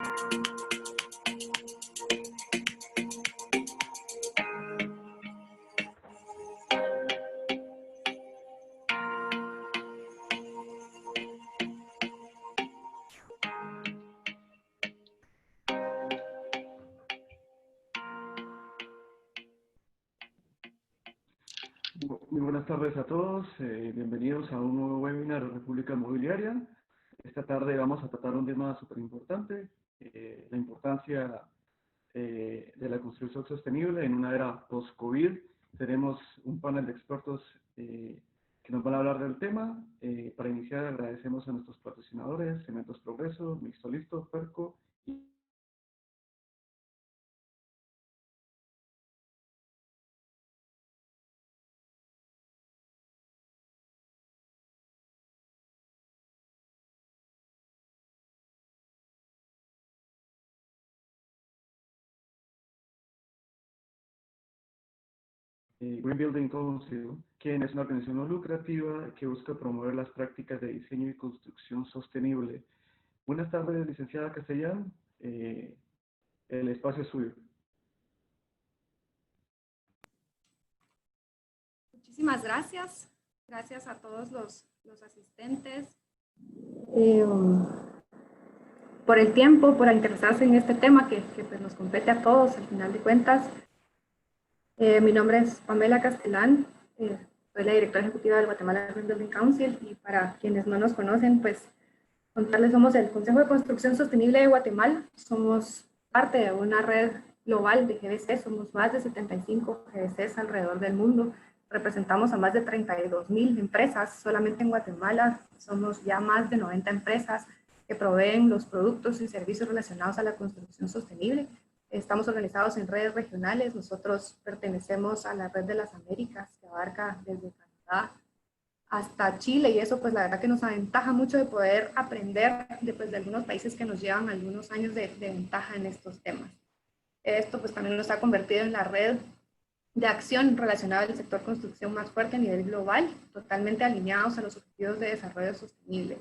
Muy buenas tardes a todos, bienvenidos a un nuevo webinar de República Mobiliaria. Esta tarde vamos a tratar un tema súper importante, la importancia de la construcción sostenible en una era post-COVID. Tenemos un panel de expertos que nos van a hablar del tema. Para iniciar agradecemos a nuestros patrocinadores, Cementos Progreso, Mixto Listo, Perco y Green Building Council, quien es una organización no lucrativa que busca promover las prácticas de diseño y construcción sostenible. Buenas tardes, licenciada Castellán. El espacio es suyo. Muchísimas gracias. Gracias a todos los asistentes por el tiempo, por interesarse en este tema que pues, nos compete a todos al final de cuentas. Mi nombre es Pamela Castellán, soy la directora ejecutiva del Guatemala Green Building Council, y para quienes no nos conocen, pues contarles, somos el Consejo de Construcción Sostenible de Guatemala. Somos parte de una red global de GBC, somos más de 75 GBCs alrededor del mundo. Representamos a más de 32,000 empresas. Solamente en Guatemala somos ya más de 90 empresas que proveen los productos y servicios relacionados a la construcción sostenible. Estamos organizados en redes regionales. Nosotros pertenecemos a la Red de las Américas, que abarca desde Canadá hasta Chile, y eso pues la verdad que nos aventaja mucho de poder aprender de algunos países que nos llevan algunos años de ventaja en estos temas. Esto pues también nos ha convertido en la red de acción relacionada al sector construcción más fuerte a nivel global, totalmente alineados a los objetivos de desarrollo sostenible.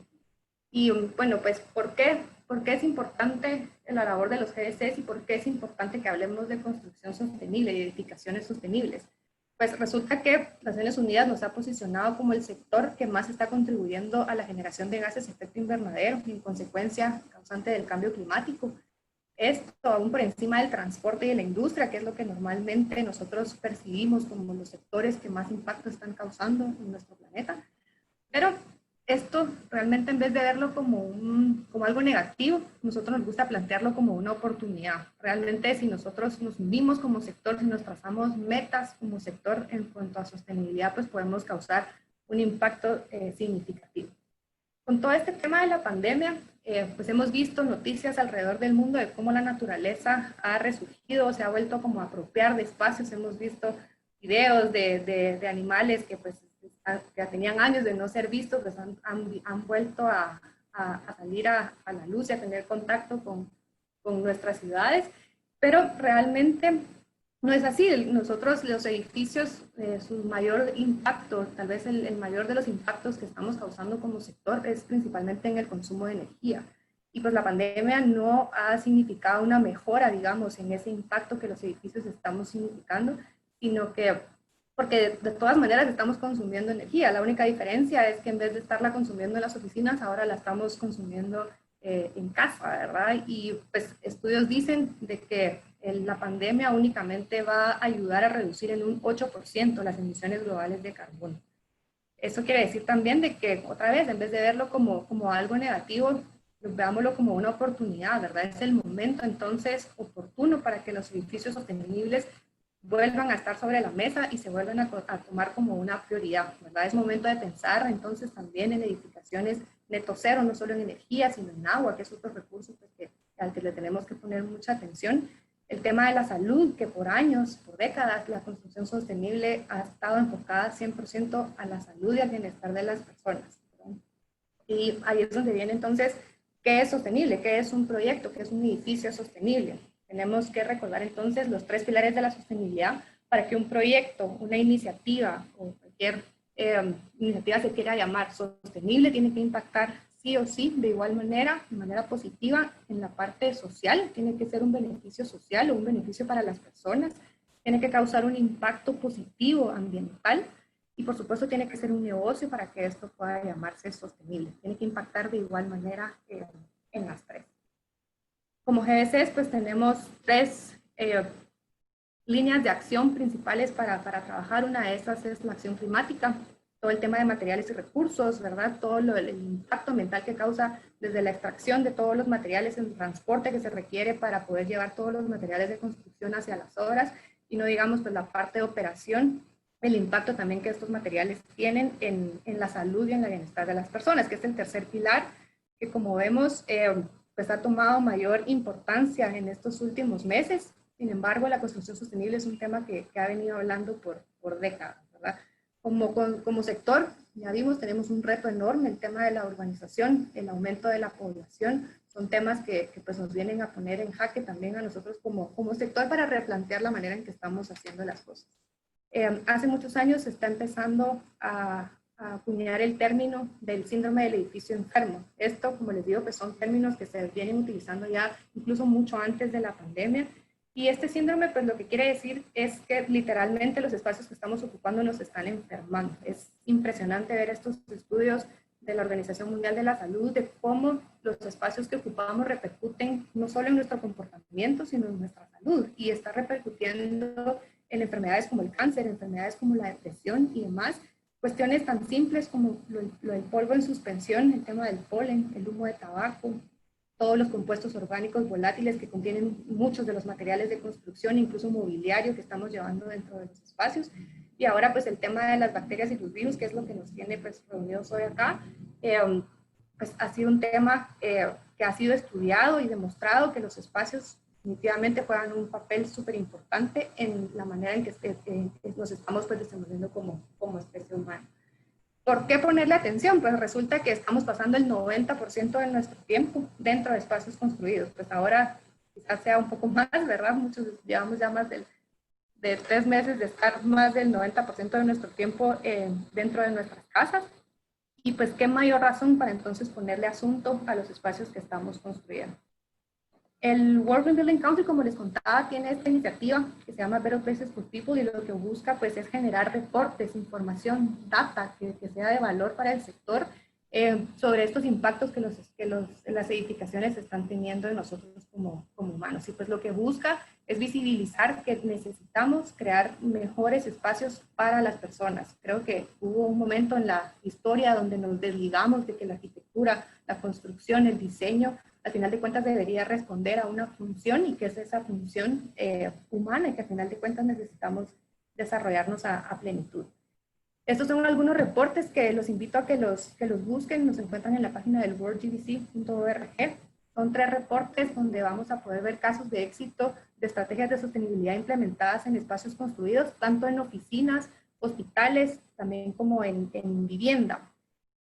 Y bueno, pues ¿por qué es importante la labor de los GBCs y por qué es importante que hablemos de construcción sostenible y edificaciones sostenibles? Pues resulta que Naciones Unidas nos ha posicionado como el sector que más está contribuyendo a la generación de gases de efecto invernadero y en consecuencia causante del cambio climático. Esto aún por encima del transporte y de la industria, que es lo que normalmente nosotros percibimos como los sectores que más impacto están causando en nuestro planeta. Pero esto realmente, en vez de verlo como algo negativo, nosotros nos gusta plantearlo como una oportunidad. Realmente, si nosotros nos unimos como sector, si nos trazamos metas como sector en cuanto a sostenibilidad, pues podemos causar un impacto significativo. Con todo este tema de la pandemia, pues hemos visto noticias alrededor del mundo de cómo la naturaleza ha resurgido, se ha vuelto como a apropiar de espacios. Hemos visto videos de animales que pues que tenían años de no ser vistos, pues han vuelto a salir a la luz y a tener contacto con nuestras ciudades, pero realmente no es así. Nosotros, los edificios, su mayor impacto, tal vez el mayor de los impactos que estamos causando como sector es principalmente en el consumo de energía. Y pues la pandemia no ha significado una mejora, digamos, en ese impacto que los edificios estamos significando, sino que porque de todas maneras estamos consumiendo energía. La única diferencia es que en vez de estarla consumiendo en las oficinas, ahora la estamos consumiendo en casa, ¿verdad? Y pues estudios dicen de que la pandemia únicamente va a ayudar a reducir en un 8% las emisiones globales de carbono. Eso quiere decir también de que, otra vez, en vez de verlo como algo negativo, veámoslo como una oportunidad, ¿verdad? Es el momento entonces oportuno para que los edificios sostenibles vuelvan a estar sobre la mesa y se vuelvan a tomar como una prioridad, ¿verdad? Es momento de pensar entonces también en edificaciones neto cero, no solo en energía, sino en agua, que es otro recurso pues, al que le tenemos que poner mucha atención. El tema de la salud, que por años, por décadas, la construcción sostenible ha estado enfocada 100% a la salud y al bienestar de las personas, ¿verdad? Y ahí es donde viene entonces, ¿qué es sostenible? ¿Qué es un proyecto? ¿Qué es un edificio sostenible? Tenemos que recordar entonces los 3 pilares de la sostenibilidad para que un proyecto, una iniciativa o cualquier iniciativa se quiera llamar sostenible, tiene que impactar sí o sí, de igual manera, de manera positiva, en la parte social. Tiene que ser un beneficio social o un beneficio para las personas. Tiene que causar un impacto positivo ambiental. Y por supuesto tiene que ser un negocio para que esto pueda llamarse sostenible. Tiene que impactar de igual manera en las tres. Como GBCs, pues tenemos tres líneas de acción principales para trabajar. Una de esas es la acción climática, todo el tema de materiales y recursos, ¿verdad? Todo el impacto ambiental que causa desde la extracción de todos los materiales, el transporte que se requiere para poder llevar todos los materiales de construcción hacia las obras, y no digamos pues la parte de operación, el impacto también que estos materiales tienen en la salud y en el bienestar de las personas, que es el tercer pilar, que como vemos, pues ha tomado mayor importancia en estos últimos meses. Sin embargo, la construcción sostenible es un tema que ha venido hablando por décadas, ¿verdad? Como sector, ya vimos, tenemos un reto enorme, el tema de la urbanización, el aumento de la población, son temas que pues nos vienen a poner en jaque también a nosotros como sector para replantear la manera en que estamos haciendo las cosas. Hace muchos años se está empezando a acuñar el término del síndrome del edificio enfermo. Esto, como les digo, pues son términos que se vienen utilizando ya incluso mucho antes de la pandemia. Y este síndrome, pues lo que quiere decir es que literalmente los espacios que estamos ocupando nos están enfermando. Es impresionante ver estos estudios de la Organización Mundial de la Salud, de cómo los espacios que ocupamos repercuten no solo en nuestro comportamiento, sino en nuestra salud. Y está repercutiendo en enfermedades como el cáncer, enfermedades como la depresión y demás. Cuestiones tan simples como lo del polvo en suspensión, el tema del polen, el humo de tabaco, todos los compuestos orgánicos volátiles que contienen muchos de los materiales de construcción, incluso mobiliario que estamos llevando dentro de los espacios. Y ahora pues el tema de las bacterias y los virus, que es lo que nos tiene pues reunidos hoy acá, pues ha sido un tema que ha sido estudiado y demostrado que los espacios definitivamente juegan un papel súper importante en la manera en que nos estamos pues desenvolviendo como especie humana. ¿Por qué ponerle atención? Pues resulta que estamos pasando el 90% de nuestro tiempo dentro de espacios construidos. Pues ahora quizás sea un poco más, ¿verdad? Muchos llevamos ya más de 3 meses de estar más del 90% de nuestro tiempo dentro de nuestras casas. Y pues qué mayor razón para entonces ponerle asunto a los espacios que estamos construyendo. El World Green Building Council, como les contaba, tiene esta iniciativa que se llama Better Places for People, y lo que busca pues es generar reportes, información, data que sea de valor para el sector sobre estos impactos que las edificaciones están teniendo en nosotros como humanos. Y pues lo que busca es visibilizar que necesitamos crear mejores espacios para las personas. Creo que hubo un momento en la historia donde nos desligamos de que la arquitectura, la construcción, el diseño, al final de cuentas debería responder a una función, y que es esa función humana, y que al final de cuentas necesitamos desarrollarnos a plenitud. Estos son algunos reportes que los invito a que los busquen, nos encuentran en la página del worldgbc.org. Son 3 reportes donde vamos a poder ver casos de éxito de estrategias de sostenibilidad implementadas en espacios construidos, tanto en oficinas, hospitales, también como en vivienda.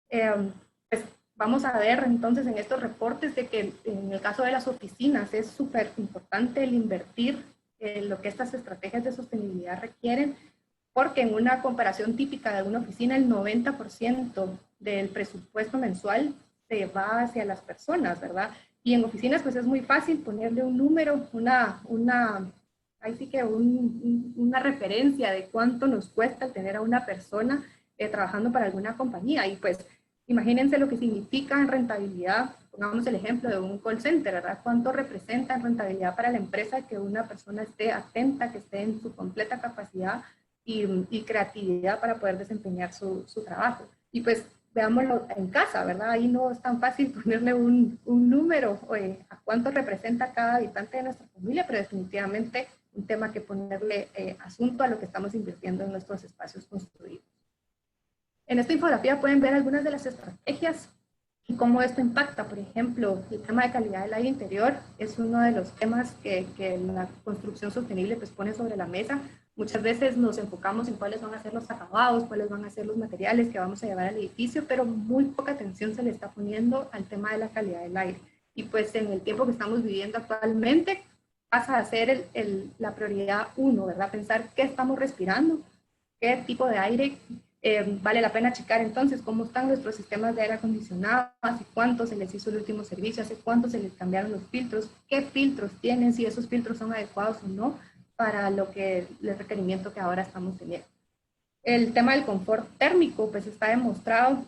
Pues vamos a ver entonces en estos reportes de que en el caso de las oficinas es súper importante el invertir en lo que estas estrategias de sostenibilidad requieren, porque en una comparación típica de una oficina, el 90% del presupuesto mensual se va hacia las personas, ¿verdad? Y en oficinas pues es muy fácil ponerle un número, ahí sí que una referencia de cuánto nos cuesta tener a una persona trabajando para alguna compañía. Y pues imagínense lo que significa en rentabilidad. Pongamos el ejemplo de un call center, ¿verdad? ¿Cuánto representa en rentabilidad para la empresa que una persona esté atenta, que esté en su completa capacidad y creatividad para poder desempeñar su trabajo? Y pues veámoslo en casa, ¿verdad? Ahí no es tan fácil ponerle un número a cuánto representa cada habitante de nuestra familia, pero definitivamente un tema que ponerle asunto a lo que estamos invirtiendo en nuestros espacios construidos. En esta infografía pueden ver algunas de las estrategias y cómo esto impacta. Por ejemplo, el tema de calidad del aire interior es uno de los temas que la construcción sostenible pues pone sobre la mesa. Muchas veces nos enfocamos en cuáles van a ser los acabados, cuáles van a ser los materiales que vamos a llevar al edificio, pero muy poca atención se le está poniendo al tema de la calidad del aire. Y pues en el tiempo que estamos viviendo actualmente pasa a ser la prioridad 1, ¿verdad? Pensar qué estamos respirando, qué tipo de aire Vale la pena checar entonces cómo están nuestros sistemas de aire acondicionado, hace cuánto se les hizo el último servicio, hace cuánto se les cambiaron los filtros, qué filtros tienen, si esos filtros son adecuados o no para el requerimiento que ahora estamos teniendo. El tema del confort térmico, pues está demostrado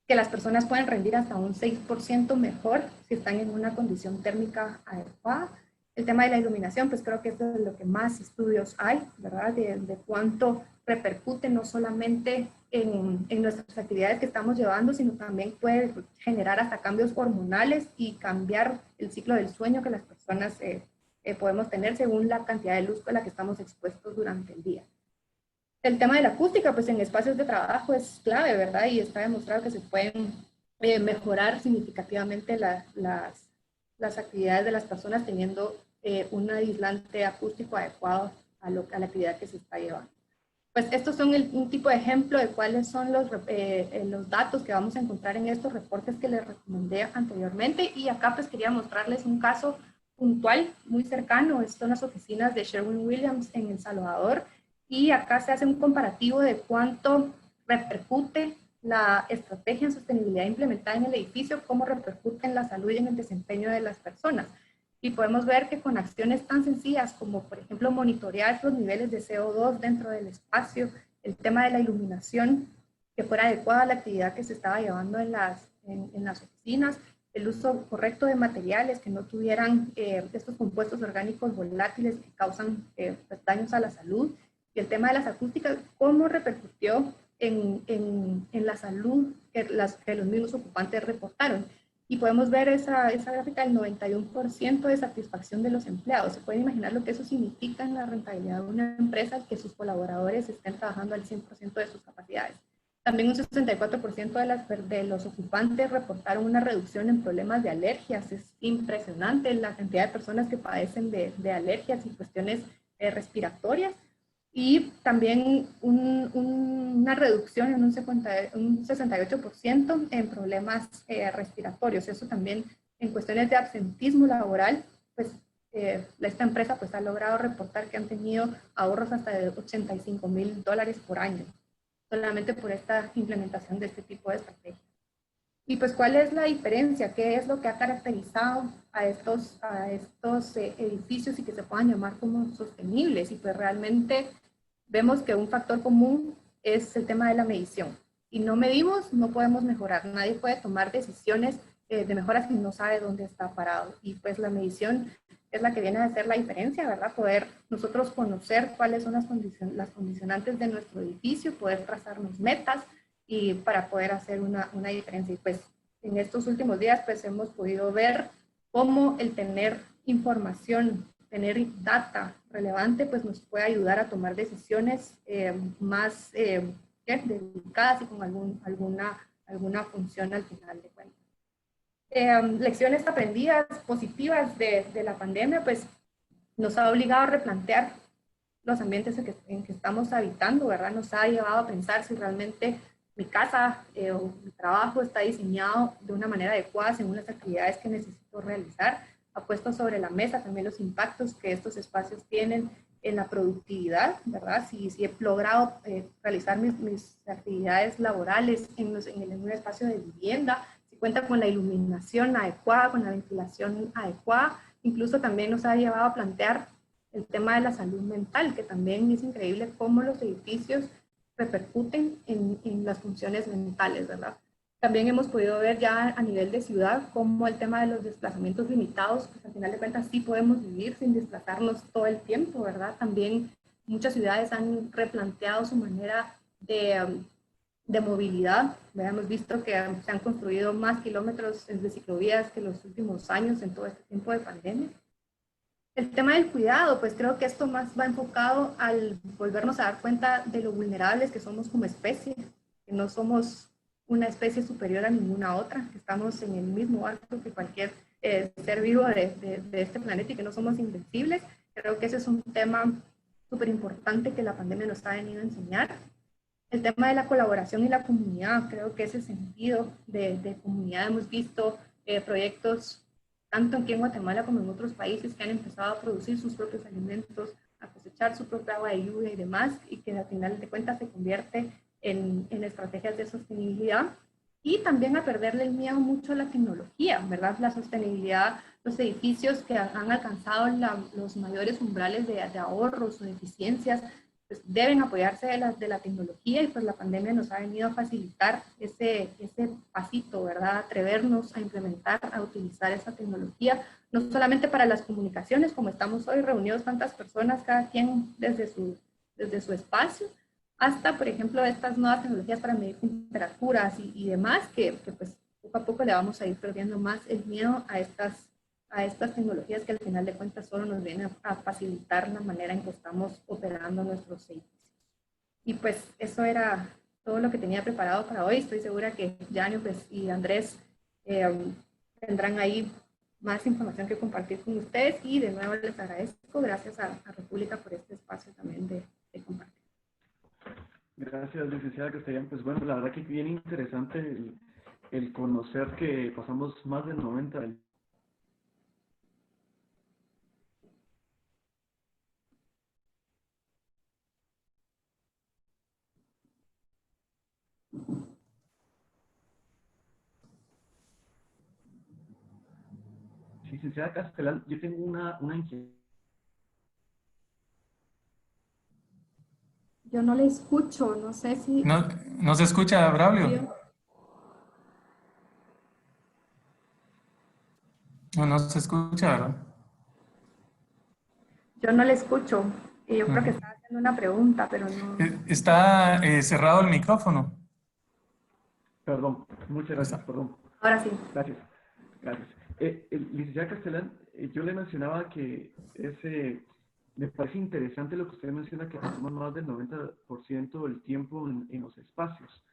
que las personas pueden rendir hasta un 6% mejor si están en una condición térmica adecuada. El tema de la iluminación, pues creo que esto es lo que más estudios hay, ¿verdad? De cuánto repercute no solamente en nuestras actividades que estamos llevando, sino también puede generar hasta cambios hormonales y cambiar el ciclo del sueño que las personas podemos tener según la cantidad de luz con la que estamos expuestos durante el día. El tema de la acústica, pues en espacios de trabajo es clave, ¿verdad? Y está demostrado que se pueden mejorar significativamente las actividades de las personas teniendo un aislante acústico adecuado a la actividad que se está llevando. Pues estos son un tipo de ejemplo de cuáles son los datos que vamos a encontrar en estos reportes que les recomendé anteriormente. Y acá pues quería mostrarles un caso puntual muy cercano. Estas son las oficinas de Sherwin-Williams en El Salvador. Y acá se hace un comparativo de cuánto repercute la estrategia en sostenibilidad implementada en el edificio, cómo repercute en la salud y en el desempeño de las personas. Y podemos ver que con acciones tan sencillas como, por ejemplo, monitorear los niveles de CO2 dentro del espacio, el tema de la iluminación, que fuera adecuada a la actividad que se estaba llevando en las oficinas, el uso correcto de materiales que no tuvieran estos compuestos orgánicos volátiles que causan daños a la salud, y el tema de las acústicas, cómo repercutió en la salud que los mismos ocupantes reportaron. Y podemos ver esa gráfica del 91% de satisfacción de los empleados. Se pueden imaginar lo que eso significa en la rentabilidad de una empresa, que sus colaboradores estén trabajando al 100% de sus capacidades. También un 64% de los ocupantes reportaron una reducción en problemas de alergias. Es impresionante la cantidad de personas que padecen de alergias y cuestiones respiratorias. Y también una reducción en un 68% en problemas respiratorios. Eso también en cuestiones de absentismo laboral, pues esta empresa pues ha logrado reportar que han tenido ahorros hasta de $85,000 por año, solamente por esta implementación de este tipo de estrategias. Y pues, ¿cuál es la diferencia? ¿Qué es lo que ha caracterizado a estos edificios y que se puedan llamar como sostenibles? Y pues realmente vemos que un factor común es el tema de la medición. Y no medimos, no podemos mejorar. Nadie puede tomar decisiones de mejora si no sabe dónde está parado. Y pues la medición es la que viene a hacer la diferencia, ¿verdad? Poder nosotros conocer cuáles son las condicionantes de nuestro edificio, poder trazarnos metas, y para poder hacer una diferencia. Y pues en estos últimos días pues hemos podido ver cómo el tener información, tener data relevante pues nos puede ayudar a tomar decisiones más dedicadas y con alguna función al final de cuentas. Lecciones aprendidas positivas de la pandemia pues nos ha obligado a replantear los ambientes en que estamos habitando, ¿verdad? Nos ha llevado a pensar si realmente mi casa o mi trabajo está diseñado de una manera adecuada según las actividades que necesito realizar. Ha puesto sobre la mesa también los impactos que estos espacios tienen en la productividad, ¿verdad? Si he logrado realizar mis actividades laborales en un espacio de vivienda, si cuenta con la iluminación adecuada, con la ventilación adecuada. Incluso también nos ha llevado a plantear el tema de la salud mental, que también es increíble cómo los edificios repercuten en las funciones mentales, ¿verdad? También hemos podido ver ya a nivel de ciudad cómo el tema de los desplazamientos limitados, pues al final de cuentas sí podemos vivir sin desplazarnos todo el tiempo, ¿verdad? También muchas ciudades han replanteado su manera de movilidad. Hemos visto que se han construido más kilómetros de ciclovías que los últimos años en todo este tiempo de pandemia. El tema del cuidado, pues creo que esto más va enfocado al volvernos a dar cuenta de lo vulnerables que somos como especie, que no somos una especie superior a ninguna otra, que estamos en el mismo barco que cualquier ser vivo de este planeta y que no somos invencibles. Creo que ese es un tema súper importante que la pandemia nos ha venido a enseñar. El tema de la colaboración y la comunidad, creo que ese sentido de comunidad, hemos visto proyectos tanto aquí en Guatemala como en otros países que han empezado a producir sus propios alimentos, a cosechar su propia agua de lluvia y demás, y que al final de cuentas se convierte en estrategias de sostenibilidad y también a perderle el miedo mucho a la tecnología, ¿verdad? La sostenibilidad, los edificios que han alcanzado los mayores umbrales de ahorros o de eficiencias, pues deben apoyarse de la tecnología y pues la pandemia nos ha venido a facilitar ese pasito, ¿verdad? Atrevernos a implementar, a utilizar esa tecnología, no solamente para las comunicaciones, como estamos hoy reunidos tantas personas, cada quien desde su espacio, hasta, por ejemplo, estas nuevas tecnologías para medir temperaturas y demás, que pues poco a poco le vamos a ir perdiendo más el miedo a estas tecnologías que al final de cuentas solo nos vienen a facilitar la manera en que estamos operando nuestros edificios. Y pues eso era todo lo que tenía preparado para hoy. Estoy segura que Janio pues, y Andrés tendrán ahí más información que compartir con ustedes y de nuevo les agradezco. Gracias a República por este espacio también de compartir. Gracias, licenciada Castellán. Pues bueno, la verdad que bien interesante el conocer que pasamos más del 90. Licenciada Castellán, yo tengo una inquietud. Yo no le escucho, no sé si... No, no se escucha, Braulio. No, no se escucha, ¿verdad? Yo no le escucho. Y yo creo que está haciendo una pregunta, pero no... Está cerrado el micrófono. Perdón, muchas gracias, perdón. Ahora sí. Gracias, gracias. Licenciada Castellán, yo le mencionaba que me parece interesante lo que usted menciona, que pasamos más del 90% del tiempo en los espacios.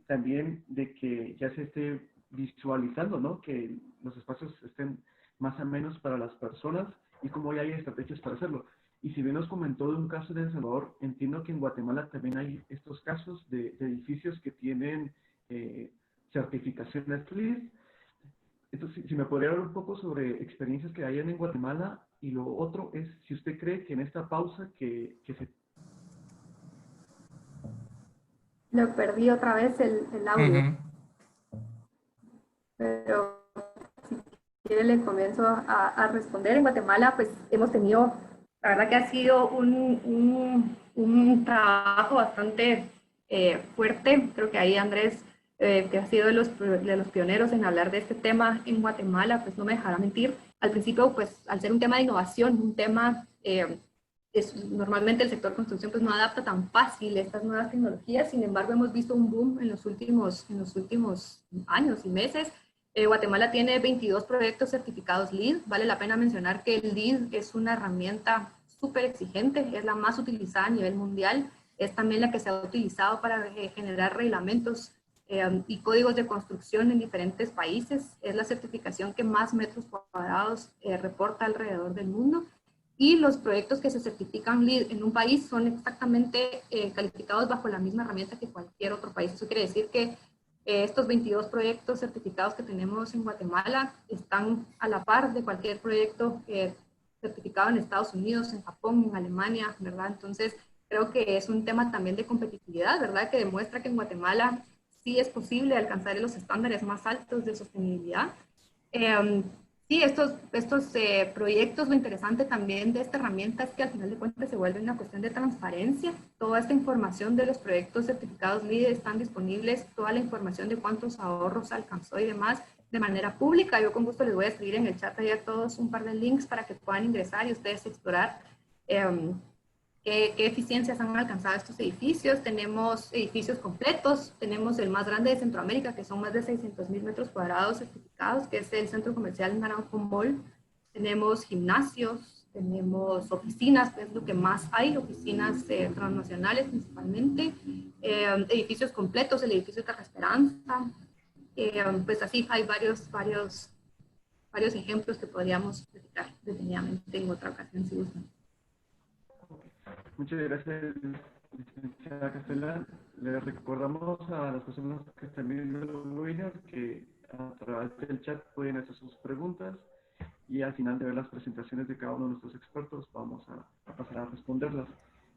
También de que ya se esté visualizando, ¿no? Que los espacios estén más o menos para las personas y cómo ya hay estrategias para hacerlo. Y si bien nos comentó de un caso de El Salvador, entiendo que en Guatemala también hay estos casos de edificios que tienen certificaciones LEED. Entonces, si me podría hablar un poco sobre experiencias que hayan en Guatemala, y lo otro es si usted cree que en esta pausa que se... Lo perdí otra vez el audio. Pero si quiere le comienzo a responder. En Guatemala pues hemos tenido, la verdad que ha sido un trabajo bastante fuerte. Creo que ahí Andrés, que ha sido de los pioneros en hablar de este tema en Guatemala, pues no me dejará mentir. Al principio, pues al ser un tema de innovación, un tema... normalmente el sector construcción pues no adapta tan fácil estas nuevas tecnologías, sin embargo hemos visto un boom en los últimos años y meses. Guatemala tiene 22 proyectos certificados LEED. Vale la pena mencionar que el LEED es una herramienta súper exigente, es la más utilizada a nivel mundial, es también la que se ha utilizado para generar reglamentos y códigos de construcción en diferentes países. Es la certificación que más metros cuadrados reporta alrededor del mundo. Y los proyectos que se certifican LEED en un país son exactamente calificados bajo la misma herramienta que cualquier otro país. Eso quiere decir que estos 22 proyectos certificados que tenemos en Guatemala están a la par de cualquier proyecto certificado en Estados Unidos, en Japón, en Alemania, ¿verdad? Entonces, creo que es un tema también de competitividad, ¿verdad? Que demuestra que en Guatemala sí es posible alcanzar los estándares más altos de sostenibilidad. Sí, estos proyectos, lo interesante también de esta herramienta es que al final de cuentas se vuelve una cuestión de transparencia. Toda esta información de los proyectos certificados LEED están disponibles, toda la información de cuántos ahorros alcanzó y demás de manera pública. Yo con gusto les voy a escribir en el chat ahí a todos un par de links para que puedan ingresar y ustedes explorar qué eficiencias han alcanzado estos edificios. Tenemos edificios completos, tenemos el más grande de Centroamérica, que son más de 600,000 metros cuadrados certificados, que es el Centro Comercial Naranjo Mall. Tenemos gimnasios, tenemos oficinas, que es lo que más hay, oficinas transnacionales principalmente, edificios completos, el edificio Terra Esperanza, pues así hay varios ejemplos que podríamos platicar detenidamente en otra ocasión si gustan. Muchas gracias, licenciada Castellán. Les recordamos a las personas que están viendo el webinar que a través del chat pueden hacer sus preguntas y al final de ver las presentaciones de cada uno de nuestros expertos vamos a pasar a responderlas.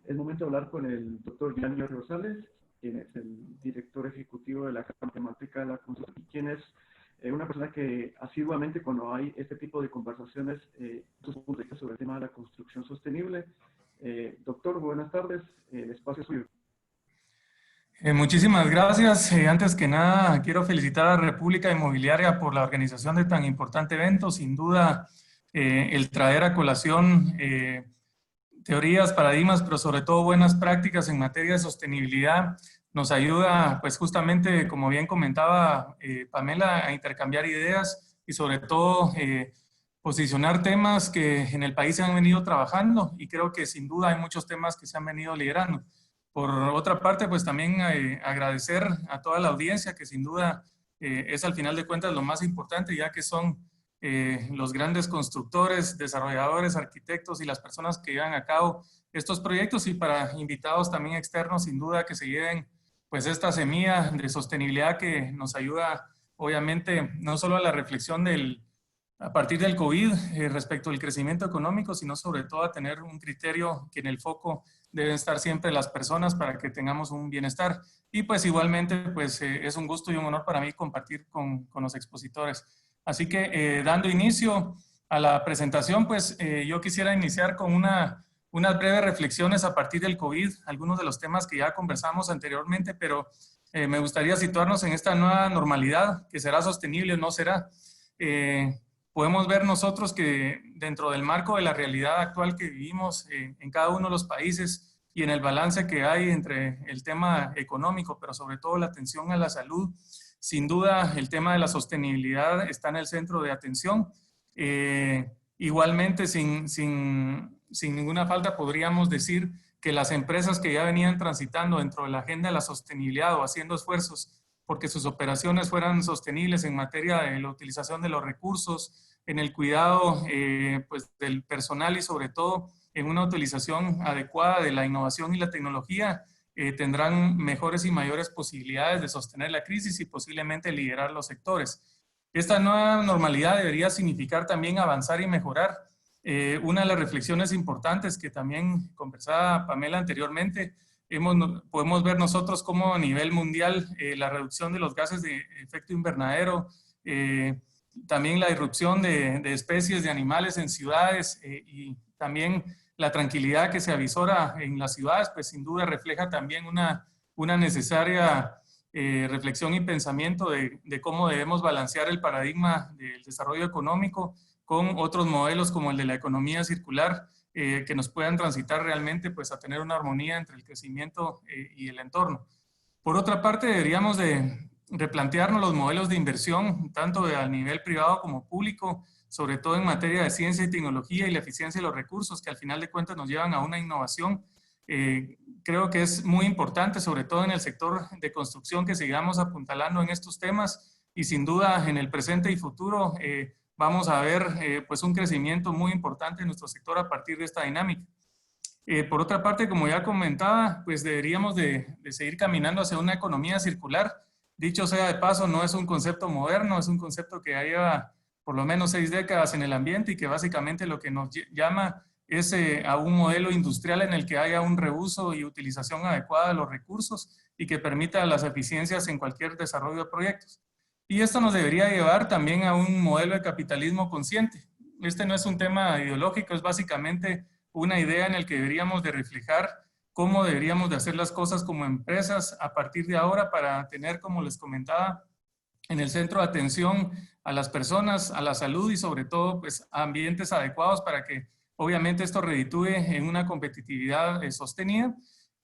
Es momento de hablar con el doctor Janio Rosales, quien es el director ejecutivo de la Matemática de la Construcción, y quien es una persona que asiduamente, cuando hay este tipo de conversaciones, sobre el tema de la construcción sostenible. Doctor, buenas tardes, el espacio es suyo. Muchísimas gracias. Antes que nada, quiero felicitar a República Inmobiliaria por la organización de tan importante evento. Sin duda, el traer a colación teorías, paradigmas, pero sobre todo buenas prácticas en materia de sostenibilidad nos ayuda, pues justamente, como bien comentaba Pamela, a intercambiar ideas y sobre todo posicionar temas que en el país se han venido trabajando, y creo que sin duda hay muchos temas que se han venido liderando. Por otra parte, pues también agradecer a toda la audiencia, que sin duda es al final de cuentas lo más importante, ya que son los grandes constructores, desarrolladores, arquitectos y las personas que llevan a cabo estos proyectos, y para invitados también externos, sin duda, que se lleven pues esta semilla de sostenibilidad que nos ayuda obviamente no solo a la reflexión a partir del COVID respecto al crecimiento económico, sino sobre todo a tener un criterio que en el foco deben estar siempre las personas para que tengamos un bienestar. Y pues igualmente pues es un gusto y un honor para mí compartir con los expositores. Así que dando inicio a la presentación, pues yo quisiera iniciar con unas breves reflexiones a partir del COVID, algunos de los temas que ya conversamos anteriormente, pero me gustaría situarnos en esta nueva normalidad, que será sostenible o no será. Podemos ver nosotros que dentro del marco de la realidad actual que vivimos en cada uno de los países y en el balance que hay entre el tema económico, pero sobre todo la atención a la salud, sin duda el tema de la sostenibilidad está en el centro de atención. Igualmente, sin ninguna falta, podríamos decir que las empresas que ya venían transitando dentro de la agenda de la sostenibilidad o haciendo esfuerzos porque sus operaciones fueran sostenibles en materia de la utilización de los recursos, en el cuidado pues del personal y sobre todo en una utilización adecuada de la innovación y la tecnología, tendrán mejores y mayores posibilidades de sostener la crisis y posiblemente liderar los sectores. Esta nueva normalidad debería significar también avanzar y mejorar. Una de las reflexiones importantes que también conversaba Pamela anteriormente, podemos ver nosotros cómo a nivel mundial la reducción de los gases de efecto invernadero, también la irrupción de especies de animales en ciudades y también la tranquilidad que se avisora en las ciudades, pues sin duda refleja también una necesaria reflexión y pensamiento de cómo debemos balancear el paradigma del desarrollo económico con otros modelos como el de la economía circular, que nos puedan transitar realmente pues, a tener una armonía entre el crecimiento y el entorno. Por otra parte, deberíamos de replantearnos los modelos de inversión, tanto a nivel privado como público, sobre todo en materia de ciencia y tecnología y la eficiencia de los recursos, que al final de cuentas nos llevan a una innovación. Creo que es muy importante, sobre todo en el sector de construcción, que sigamos apuntalando en estos temas, y sin duda en el presente y futuro vamos a ver pues un crecimiento muy importante en nuestro sector a partir de esta dinámica. Por otra parte, como ya comentaba, pues deberíamos de seguir caminando hacia una economía circular. Dicho sea de paso, no es un concepto moderno, es un concepto que ya lleva por lo menos 6 décadas en el ambiente y que básicamente lo que nos llama es a un modelo industrial en el que haya un reuso y utilización adecuada de los recursos y que permita las eficiencias en cualquier desarrollo de proyectos. Y esto nos debería llevar también a un modelo de capitalismo consciente. Este no es un tema ideológico, es básicamente una idea en el que deberíamos de reflejar cómo deberíamos de hacer las cosas como empresas a partir de ahora para tener, como les comentaba, en el centro de atención a las personas, a la salud y sobre todo pues, a ambientes adecuados para que obviamente esto reditúe en una competitividad sostenida.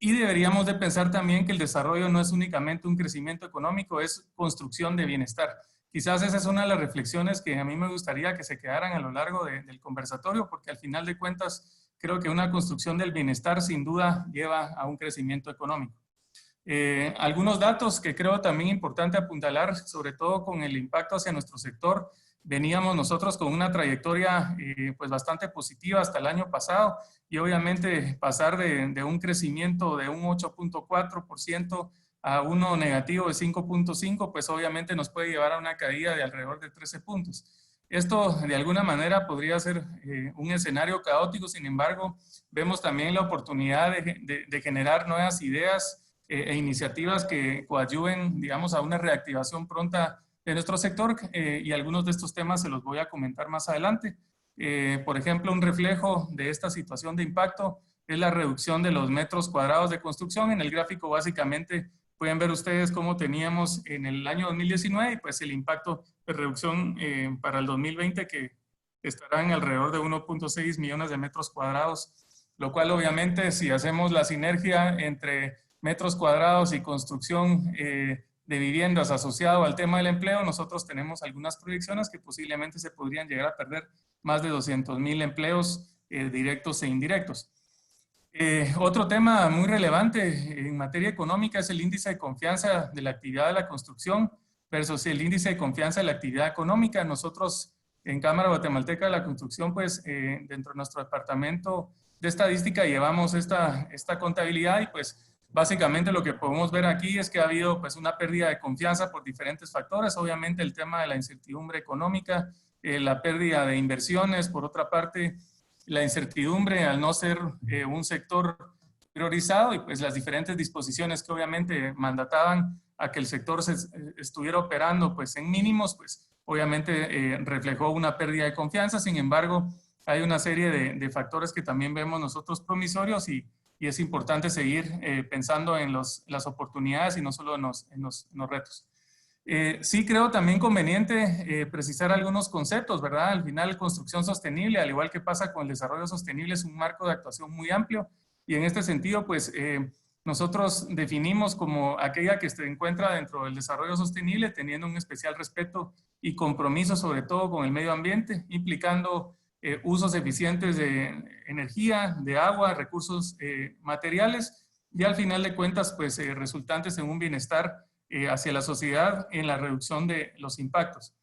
Y deberíamos de pensar también que el desarrollo no es únicamente un crecimiento económico, es construcción de bienestar. Quizás esa es una de las reflexiones que a mí me gustaría que se quedaran a lo largo del conversatorio, porque al final de cuentas creo que una construcción del bienestar sin duda lleva a un crecimiento económico. Algunos datos que creo también importante apuntalar, sobre todo con el impacto hacia nuestro sector. Veníamos nosotros con una trayectoria pues bastante positiva hasta el año pasado, y obviamente pasar de un crecimiento de un 8.4% a uno negativo de 5.5, pues obviamente nos puede llevar a una caída de alrededor de 13 puntos. Esto de alguna manera podría ser un escenario caótico, sin embargo, vemos también la oportunidad de generar nuevas ideas e iniciativas que coadyuven, digamos, a una reactivación pronta de nuestro sector, y algunos de estos temas se los voy a comentar más adelante. Por ejemplo, un reflejo de esta situación de impacto es la reducción de los metros cuadrados de construcción. En el gráfico básicamente pueden ver ustedes cómo teníamos en el año 2019 y pues el impacto de reducción para el 2020 que estará en alrededor de 1.6 millones de metros cuadrados, lo cual obviamente si hacemos la sinergia entre metros cuadrados y construcción de viviendas asociado al tema del empleo, nosotros tenemos algunas proyecciones que posiblemente se podrían llegar a perder más de 200,000 empleos directos e indirectos. Otro tema muy relevante en materia económica es el índice de confianza de la actividad de la construcción versus el índice de confianza de la actividad económica. Nosotros en Cámara Guatemalteca de la Construcción, pues dentro de nuestro departamento de estadística llevamos esta contabilidad y pues básicamente lo que podemos ver aquí es que ha habido pues una pérdida de confianza por diferentes factores. Obviamente el tema de la incertidumbre económica, la pérdida de inversiones, por otra parte la incertidumbre al no ser un sector priorizado y pues las diferentes disposiciones que obviamente mandataban a que el sector estuviera operando pues en mínimos, pues obviamente reflejó una pérdida de confianza. Sin embargo, hay una serie de factores que también vemos nosotros promisorios y es importante seguir pensando en las oportunidades y no solo en los retos. Sí creo también conveniente precisar algunos conceptos, ¿verdad? Al final, construcción sostenible, al igual que pasa con el desarrollo sostenible, es un marco de actuación muy amplio y en este sentido, pues nosotros definimos como aquella que se encuentra dentro del desarrollo sostenible, teniendo un especial respeto y compromiso sobre todo con el medio ambiente, implicando usos eficientes de energía, de agua, recursos materiales y al final de cuentas, pues resultantes en un bienestar hacia la sociedad en la reducción de los impactos.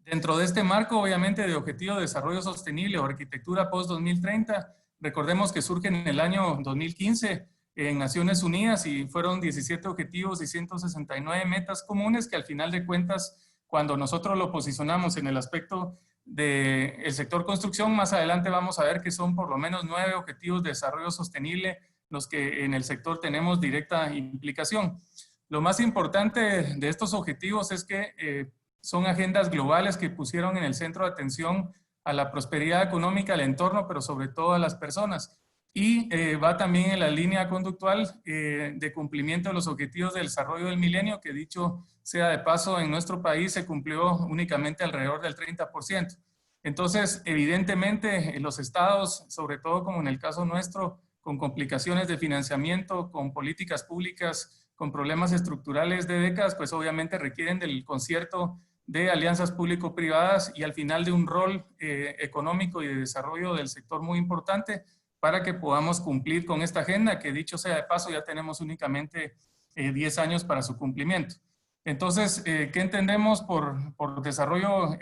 Dentro de este marco, obviamente, de Objetivo de Desarrollo Sostenible o Arquitectura Post-2030, recordemos que surge en el año 2015 en Naciones Unidas y fueron 17 objetivos y 169 metas comunes que al final de cuentas, cuando nosotros lo posicionamos en el aspecto del sector construcción, más adelante vamos a ver que son por lo menos 9 objetivos de desarrollo sostenible los que en el sector tenemos directa implicación. Lo más importante de estos objetivos es que son agendas globales que pusieron en el centro de atención a la prosperidad económica, al entorno, pero sobre todo a las personas. Y va también en la línea conductual de cumplimiento de los objetivos del desarrollo del milenio, que dicho sea de paso, en nuestro país se cumplió únicamente alrededor del 30%. Entonces, evidentemente, los estados, sobre todo como en el caso nuestro, con complicaciones de financiamiento, con políticas públicas, con problemas estructurales de décadas, pues obviamente requieren del concierto de alianzas público-privadas y al final de un rol económico y de desarrollo del sector muy importante para que podamos cumplir con esta agenda, que dicho sea de paso ya tenemos únicamente 10 años para su cumplimiento. Entonces, ¿qué entendemos por desarrollo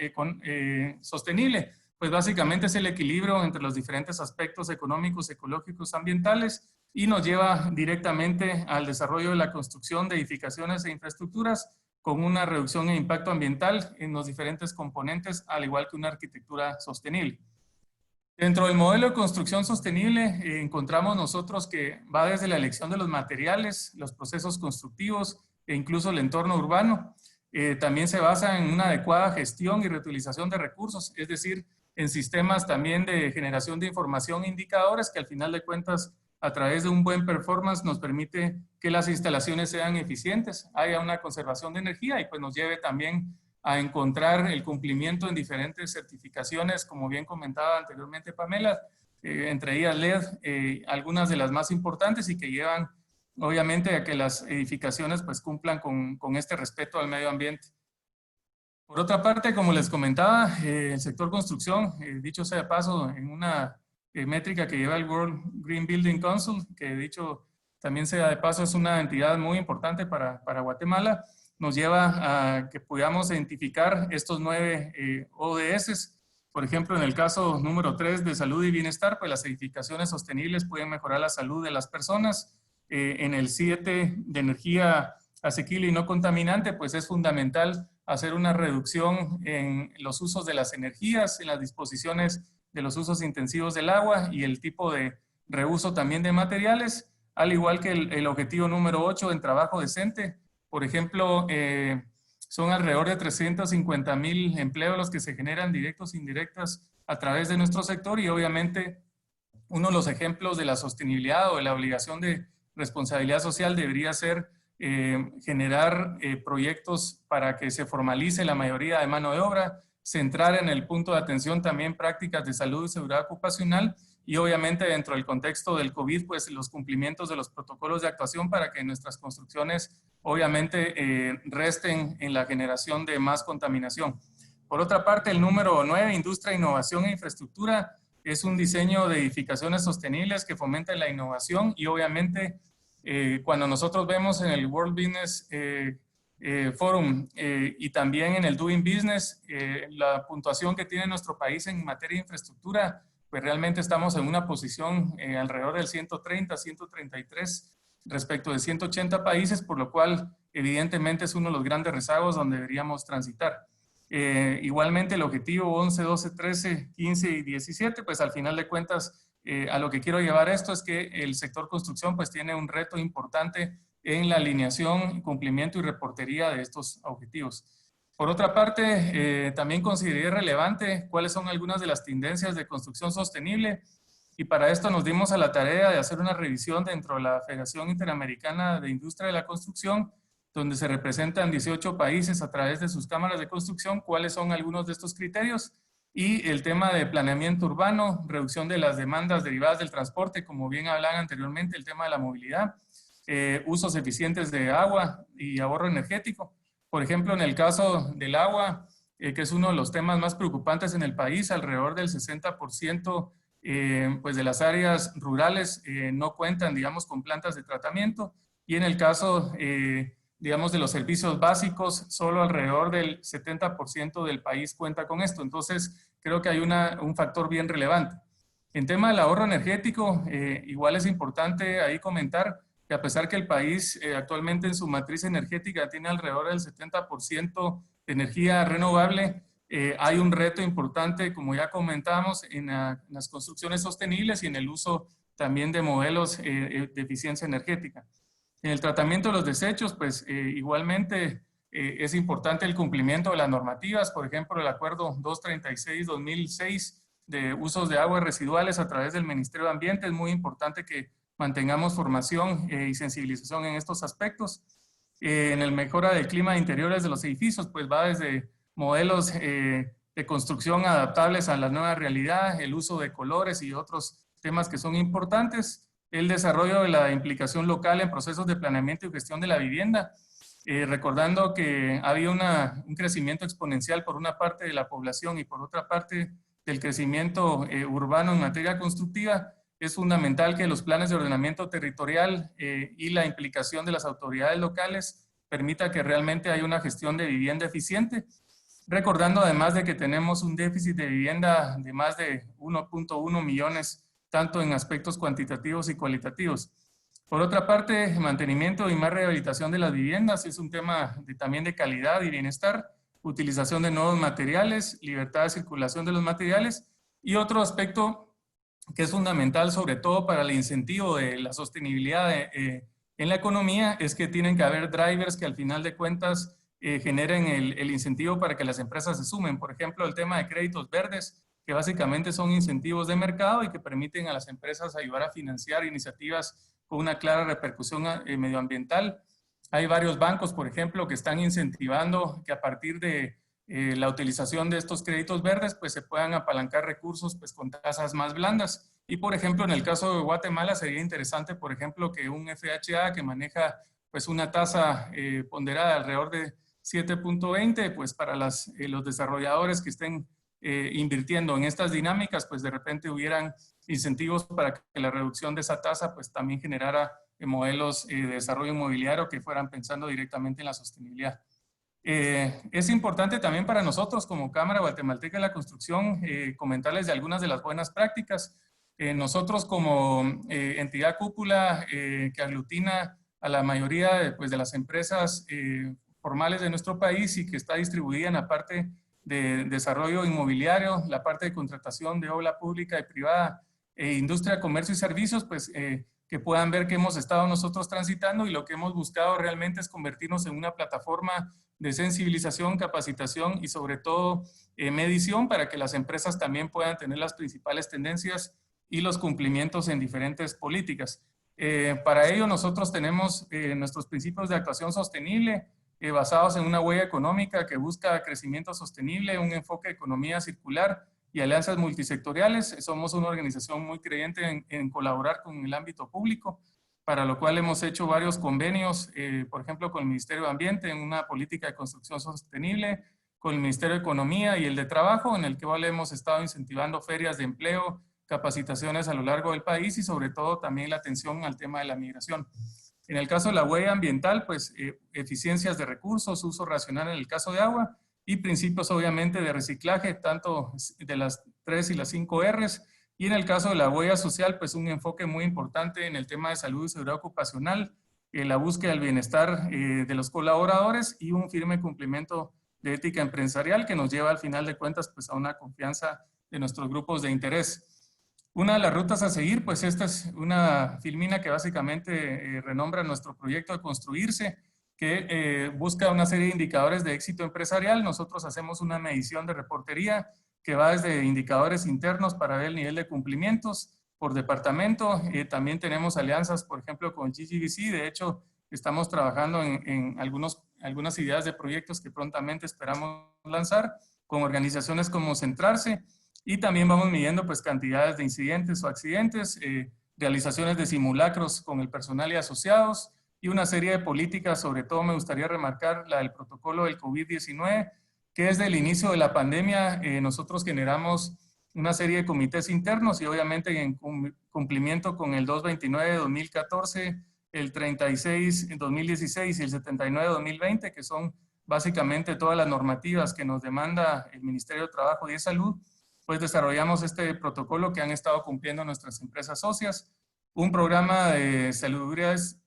sostenible? Pues básicamente es el equilibrio entre los diferentes aspectos económicos, ecológicos, ambientales y nos lleva directamente al desarrollo de la construcción de edificaciones e infraestructuras con una reducción en impacto ambiental en los diferentes componentes, al igual que una arquitectura sostenible. Dentro del modelo de construcción sostenible encontramos nosotros que va desde la elección de los materiales, los procesos constructivos e incluso el entorno urbano. También se basa en una adecuada gestión y reutilización de recursos, es decir, en sistemas también de generación de información e indicadores que al final de cuentas a través de un buen performance nos permite que las instalaciones sean eficientes, haya una conservación de energía y pues nos lleve también a encontrar el cumplimiento en diferentes certificaciones, como bien comentaba anteriormente Pamela, entre ellas LED, algunas de las más importantes y que llevan obviamente a que las edificaciones pues cumplan con este respeto al medio ambiente. Por otra parte, como les comentaba, el sector construcción, dicho sea de paso, en una métrica que lleva el World Green Building Council, que dicho también sea de paso es una entidad muy importante para Guatemala, nos lleva a que podamos identificar estos 9 ODS. Por ejemplo, en el caso número 3 de salud y bienestar, pues las edificaciones sostenibles pueden mejorar la salud de las personas. En el 7 de energía asequible y no contaminante, pues es fundamental hacer una reducción en los usos de las energías, en las disposiciones de los usos intensivos del agua y el tipo de reuso también de materiales. al igual que el objetivo número 8 en trabajo decente. Por ejemplo, son alrededor de 350,000 empleos los que se generan directos e indirectos a través de nuestro sector, y obviamente uno de los ejemplos de la sostenibilidad o de la obligación de responsabilidad social debería ser generar proyectos para que se formalice la mayoría de mano de obra, centrar en el punto de atención también prácticas de salud y seguridad ocupacional, y obviamente dentro del contexto del COVID, pues los cumplimientos de los protocolos de actuación para que nuestras construcciones obviamente resten en la generación de más contaminación. Por otra parte, el número 9, industria, innovación e infraestructura, es un diseño de edificaciones sostenibles que fomenta la innovación, y obviamente cuando nosotros vemos en el World Business Forum y también en el Doing Business, la puntuación que tiene nuestro país en materia de infraestructura, pues realmente estamos en una posición alrededor del 130, 133 respecto de 180 países, por lo cual evidentemente es uno de los grandes rezagos donde deberíamos transitar. Igualmente el objetivo 11, 12, 13, 15 y 17, pues al final de cuentas a lo que quiero llevar esto es que el sector construcción pues tiene un reto importante en la alineación, cumplimiento y reportería de estos objetivos. Por otra parte, también consideré relevante cuáles son algunas de las tendencias de construcción sostenible, y para esto nos dimos a la tarea de hacer una revisión dentro de la Federación Interamericana de Industria de la Construcción, donde se representan 18 países a través de sus cámaras de construcción, cuáles son algunos de estos criterios, y el tema de planeamiento urbano, reducción de las demandas derivadas del transporte, como bien hablaban anteriormente, el tema de la movilidad, usos eficientes de agua y ahorro energético. Por ejemplo, en el caso del agua, que es uno de los temas más preocupantes en el país, alrededor del 60% pues de las áreas rurales no cuentan, digamos, con plantas de tratamiento, y en el caso, digamos, de los servicios básicos, solo alrededor del 70% del país cuenta con esto. Entonces, creo que hay un factor bien relevante. En tema del ahorro energético, igual es importante ahí comentar que a pesar que el país actualmente en su matriz energética tiene alrededor del 70% de energía renovable, hay un reto importante, como ya comentamos, en las construcciones sostenibles y en el uso también de modelos de eficiencia energética. En el tratamiento de los desechos, pues igualmente es importante el cumplimiento de las normativas, por ejemplo, el Acuerdo 236-2006 de usos de aguas residuales a través del Ministerio de Ambiente. Es muy importante que mantengamos formación y sensibilización en estos aspectos. En el mejora del clima de interiores de los edificios, pues va desde modelos de construcción adaptables a la nueva realidad, el uso de colores y otros temas que son importantes, el desarrollo de la implicación local en procesos de planeamiento y gestión de la vivienda, recordando que había un crecimiento exponencial por una parte de la población y por otra parte del crecimiento urbano en materia constructiva. Es fundamental que los planes de ordenamiento territorial y la implicación de las autoridades locales permita que realmente haya una gestión de vivienda eficiente, recordando además de que tenemos un déficit de vivienda de más de 1.1 millones, tanto en aspectos cuantitativos y cualitativos. Por otra parte, mantenimiento y más rehabilitación de las viviendas es un tema también de calidad y bienestar, utilización de nuevos materiales, libertad de circulación de los materiales, y otro aspecto que es fundamental sobre todo para el incentivo de la sostenibilidad en la economía, es que tienen que haber drivers que al final de cuentas generen el incentivo para que las empresas se sumen. Por ejemplo, el tema de créditos verdes, que básicamente son incentivos de mercado y que permiten a las empresas ayudar a financiar iniciativas con una clara repercusión medioambiental. Hay varios bancos, por ejemplo, que están incentivando que a partir de la utilización de estos créditos verdes, pues se puedan apalancar recursos pues con tasas más blandas. Y por ejemplo, en el caso de Guatemala sería interesante, por ejemplo, que un FHA que maneja pues una tasa ponderada alrededor de 7.20, pues para los desarrolladores que estén invirtiendo en estas dinámicas, pues de repente hubieran incentivos para que la reducción de esa tasa pues también generara modelos de desarrollo inmobiliario que fueran pensando directamente en la sostenibilidad. Es importante también para nosotros como Cámara Guatemalteca de la Construcción comentarles de algunas de las buenas prácticas. Nosotros como entidad cúpula que aglutina a la mayoría pues, de las empresas formales de nuestro país y que está distribuida en la parte de desarrollo inmobiliario, la parte de contratación de obra pública y privada, industria, comercio y servicios, pues que puedan ver que hemos estado nosotros transitando, y lo que hemos buscado realmente es convertirnos en una plataforma de sensibilización, capacitación y sobre todo medición para que las empresas también puedan tener las principales tendencias y los cumplimientos en diferentes políticas. Para ello nosotros tenemos nuestros principios de actuación sostenible basados en una huella económica que busca crecimiento sostenible, un enfoque de economía circular y alianzas multisectoriales. Somos una organización muy creyente en colaborar con el ámbito público, para lo cual hemos hecho varios convenios, por ejemplo, con el Ministerio de Ambiente en una política de construcción sostenible, con el Ministerio de Economía y el de Trabajo, en el que hemos estado incentivando ferias de empleo, capacitaciones a lo largo del país y sobre todo también la atención al tema de la migración. En el caso de la huella ambiental, pues eficiencias de recursos, uso racional en el caso de agua y principios obviamente de reciclaje, tanto de las 3 y las 5 R's. Y en el caso de la huella social, pues un enfoque muy importante en el tema de salud y seguridad ocupacional, la búsqueda del bienestar de los colaboradores y un firme cumplimiento de ética empresarial que nos lleva al final de cuentas pues a una confianza de nuestros grupos de interés. Una de las rutas a seguir, pues esta es una filmina que básicamente renombra nuestro proyecto de Construirse, que busca una serie de indicadores de éxito empresarial. Nosotros hacemos una medición de reportería que va desde indicadores internos para ver el nivel de cumplimientos por departamento. También tenemos alianzas, por ejemplo, con GGVC. De hecho, estamos trabajando en algunas ideas de proyectos que prontamente esperamos lanzar con organizaciones como Centrarse. Y también vamos midiendo pues cantidades de incidentes o accidentes, realizaciones de simulacros con el personal y asociados y una serie de políticas. Sobre todo me gustaría remarcar la del protocolo del COVID-19, que desde el inicio de la pandemia nosotros generamos una serie de comités internos y obviamente en cumplimiento con el 229 de 2014, el 36 en 2016 y el 79 de 2020, que son básicamente todas las normativas que nos demanda el Ministerio de Trabajo y de Salud, pues desarrollamos este protocolo que han estado cumpliendo nuestras empresas socias, un programa de salud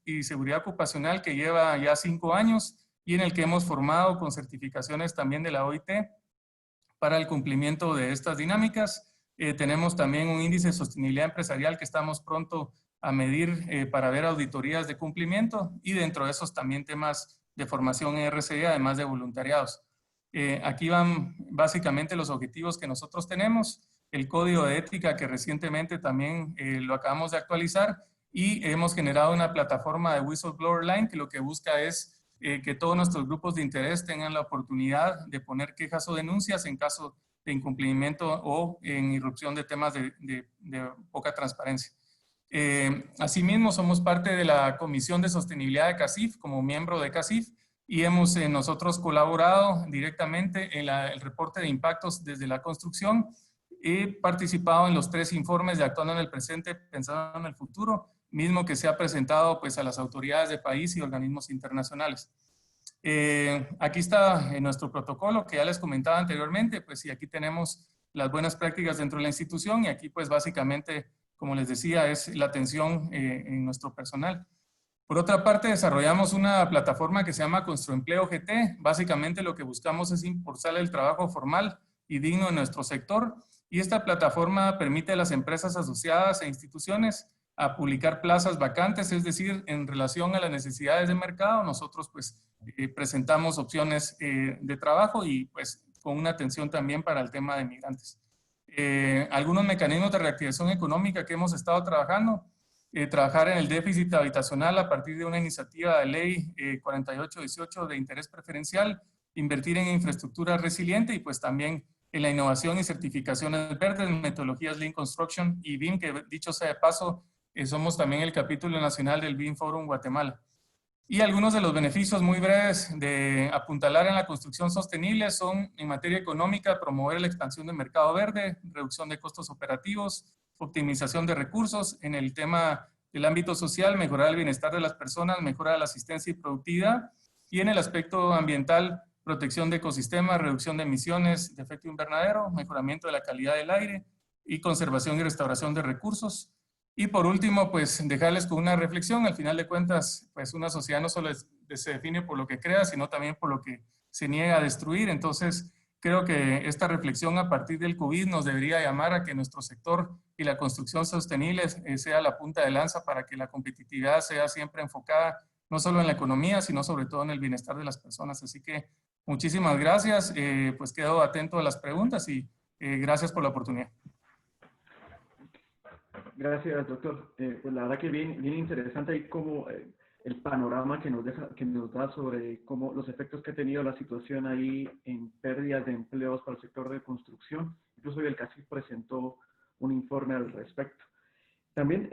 y seguridad ocupacional que lleva ya 5 años y en el que hemos formado con certificaciones también de la OIT para el cumplimiento de estas dinámicas. Tenemos también un índice de sostenibilidad empresarial que estamos pronto a medir para ver auditorías de cumplimiento y dentro de esos también temas de formación en RCE, además de voluntariados. Aquí van básicamente los objetivos que nosotros tenemos, el código de ética que recientemente también lo acabamos de actualizar y hemos generado una plataforma de Whistleblower Line que lo que busca es que todos nuestros grupos de interés tengan la oportunidad de poner quejas o denuncias en caso de incumplimiento o en irrupción de temas de poca transparencia. Asimismo, somos parte de la Comisión de Sostenibilidad de CACIF como miembro de CACIF y hemos nosotros colaborado directamente en el reporte de impactos desde la construcción. He participado en los 3 informes de Actuando en el Presente, Pensando en el Futuro, mismo que se ha presentado pues, a las autoridades de país y organismos internacionales. Aquí está nuestro protocolo que ya les comentaba anteriormente, pues y aquí tenemos las buenas prácticas dentro de la institución y aquí pues básicamente, como les decía, es la atención en nuestro personal. Por otra parte, desarrollamos una plataforma que se llama Construempleo GT. Básicamente lo que buscamos es impulsar el trabajo formal y digno en nuestro sector. Y esta plataforma permite a las empresas asociadas e instituciones a publicar plazas vacantes, es decir, en relación a las necesidades de mercado, nosotros pues presentamos opciones de trabajo y pues con una atención también para el tema de migrantes. Algunos mecanismos de reactivación económica que hemos estado trabajando. Trabajar en el déficit habitacional a partir de una iniciativa de ley 4818 de interés preferencial, invertir en infraestructura resiliente y pues también en la innovación y certificaciones verdes, metodologías Lean Construction y BIM, que dicho sea de paso, somos también el capítulo nacional del BIM Forum Guatemala. Y algunos de los beneficios muy breves de apuntalar en la construcción sostenible son en materia económica, promover la expansión del mercado verde, reducción de costos operativos, optimización de recursos. En el tema del ámbito social, mejorar el bienestar de las personas, mejorar la asistencia y productividad. Y en el aspecto ambiental, protección de ecosistemas, reducción de emisiones de efecto invernadero, mejoramiento de la calidad del aire y conservación y restauración de recursos. Y por último, pues dejarles con una reflexión. Al final de cuentas, pues una sociedad no solo se define por lo que crea, sino también por lo que se niega a destruir. Entonces, creo que esta reflexión a partir del COVID nos debería llamar a que nuestro sector y la construcción sostenible sea la punta de lanza para que la competitividad sea siempre enfocada no solo en la economía, sino sobre todo en el bienestar de las personas. Así que muchísimas gracias, pues quedo atento a las preguntas y gracias por la oportunidad. Gracias, doctor. Pues la verdad que bien interesante ahí como el panorama que nos da sobre cómo los efectos que ha tenido la situación ahí en pérdidas de empleos para el sector de construcción. Incluso hoy el CACIF presentó un informe al respecto. También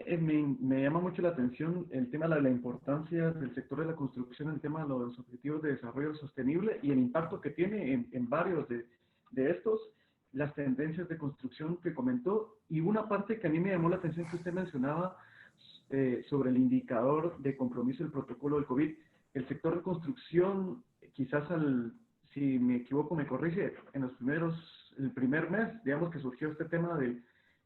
me llama mucho la atención el tema de la importancia del sector de la construcción, el tema de los objetivos de desarrollo sostenible y el impacto que tiene en varios de estos, las tendencias de construcción que comentó, y una parte que a mí me llamó la atención que usted mencionaba sobre el indicador de compromiso del protocolo del COVID. El sector de construcción, quizás si me equivoco me corrige, en el primer mes, digamos que surgió este tema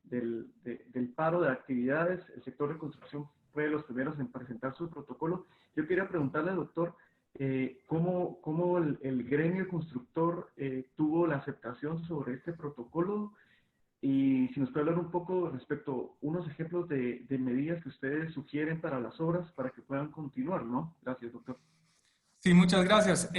del paro de actividades, el sector de construcción fue de los primeros en presentar su protocolo. Yo quería preguntarle, doctor, ¿cómo el gremio constructor tuvo la aceptación sobre este protocolo? Y si nos puede hablar un poco respecto a unos ejemplos de medidas que ustedes sugieren para las obras para que puedan continuar, ¿no? Gracias, doctor. Sí, muchas gracias.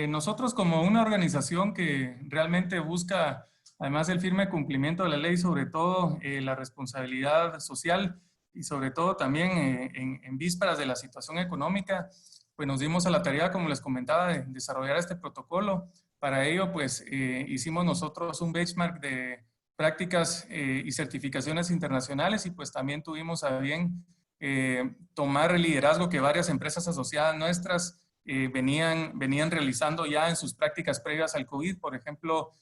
Nosotros como una organización que realmente busca, además del firme cumplimiento de la ley, sobre todo la responsabilidad social y sobre todo también en vísperas de la situación económica, pues nos dimos a la tarea, como les comentaba, de desarrollar este protocolo. Para ello, pues hicimos nosotros un benchmark de prácticas y certificaciones internacionales y pues también tuvimos a bien tomar el liderazgo que varias empresas asociadas nuestras venían realizando ya en sus prácticas previas al COVID. Por ejemplo,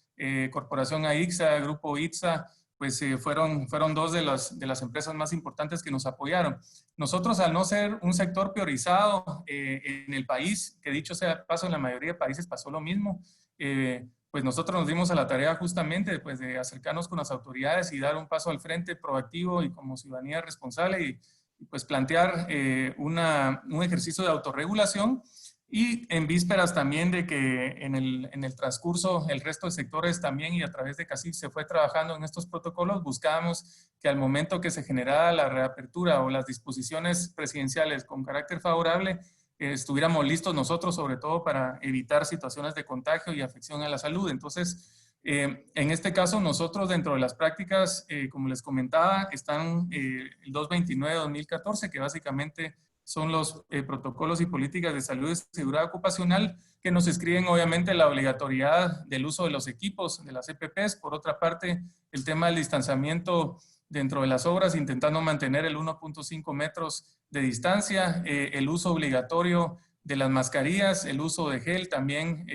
Corporación AIXA, Grupo ITSA, pues fueron dos de las empresas más importantes que nos apoyaron. Nosotros, al no ser un sector priorizado en el país, que dicho sea paso, en la mayoría de países pasó lo mismo, pues nosotros nos dimos a la tarea justamente pues, de acercarnos con las autoridades y dar un paso al frente proactivo y como ciudadanía responsable y pues plantear un ejercicio de autorregulación. Y en vísperas también de que en el transcurso el resto de sectores también y a través de CACIF se fue trabajando en estos protocolos, buscábamos que al momento que se generara la reapertura o las disposiciones presidenciales con carácter favorable, estuviéramos listos nosotros sobre todo para evitar situaciones de contagio y afección a la salud. Entonces, en este caso nosotros dentro de las prácticas, como les comentaba, están el 229-2014, que básicamente son los protocolos y políticas de salud y seguridad ocupacional que nos escriben obviamente la obligatoriedad del uso de los equipos de las EPPs. Por otra parte, el tema del distanciamiento dentro de las obras, intentando mantener el 1.5 metros de distancia, el uso obligatorio de las mascarillas, el uso de gel también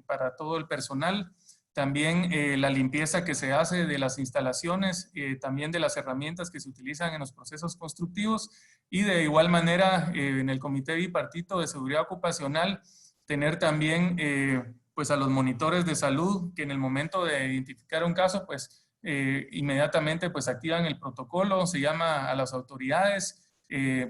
para todo el personal, también la limpieza que se hace de las instalaciones, también de las herramientas que se utilizan en los procesos constructivos y de igual manera en el Comité Bipartito de Seguridad Ocupacional tener también pues a los monitores de salud que en el momento de identificar un caso pues inmediatamente pues activan el protocolo, se llama a las autoridades,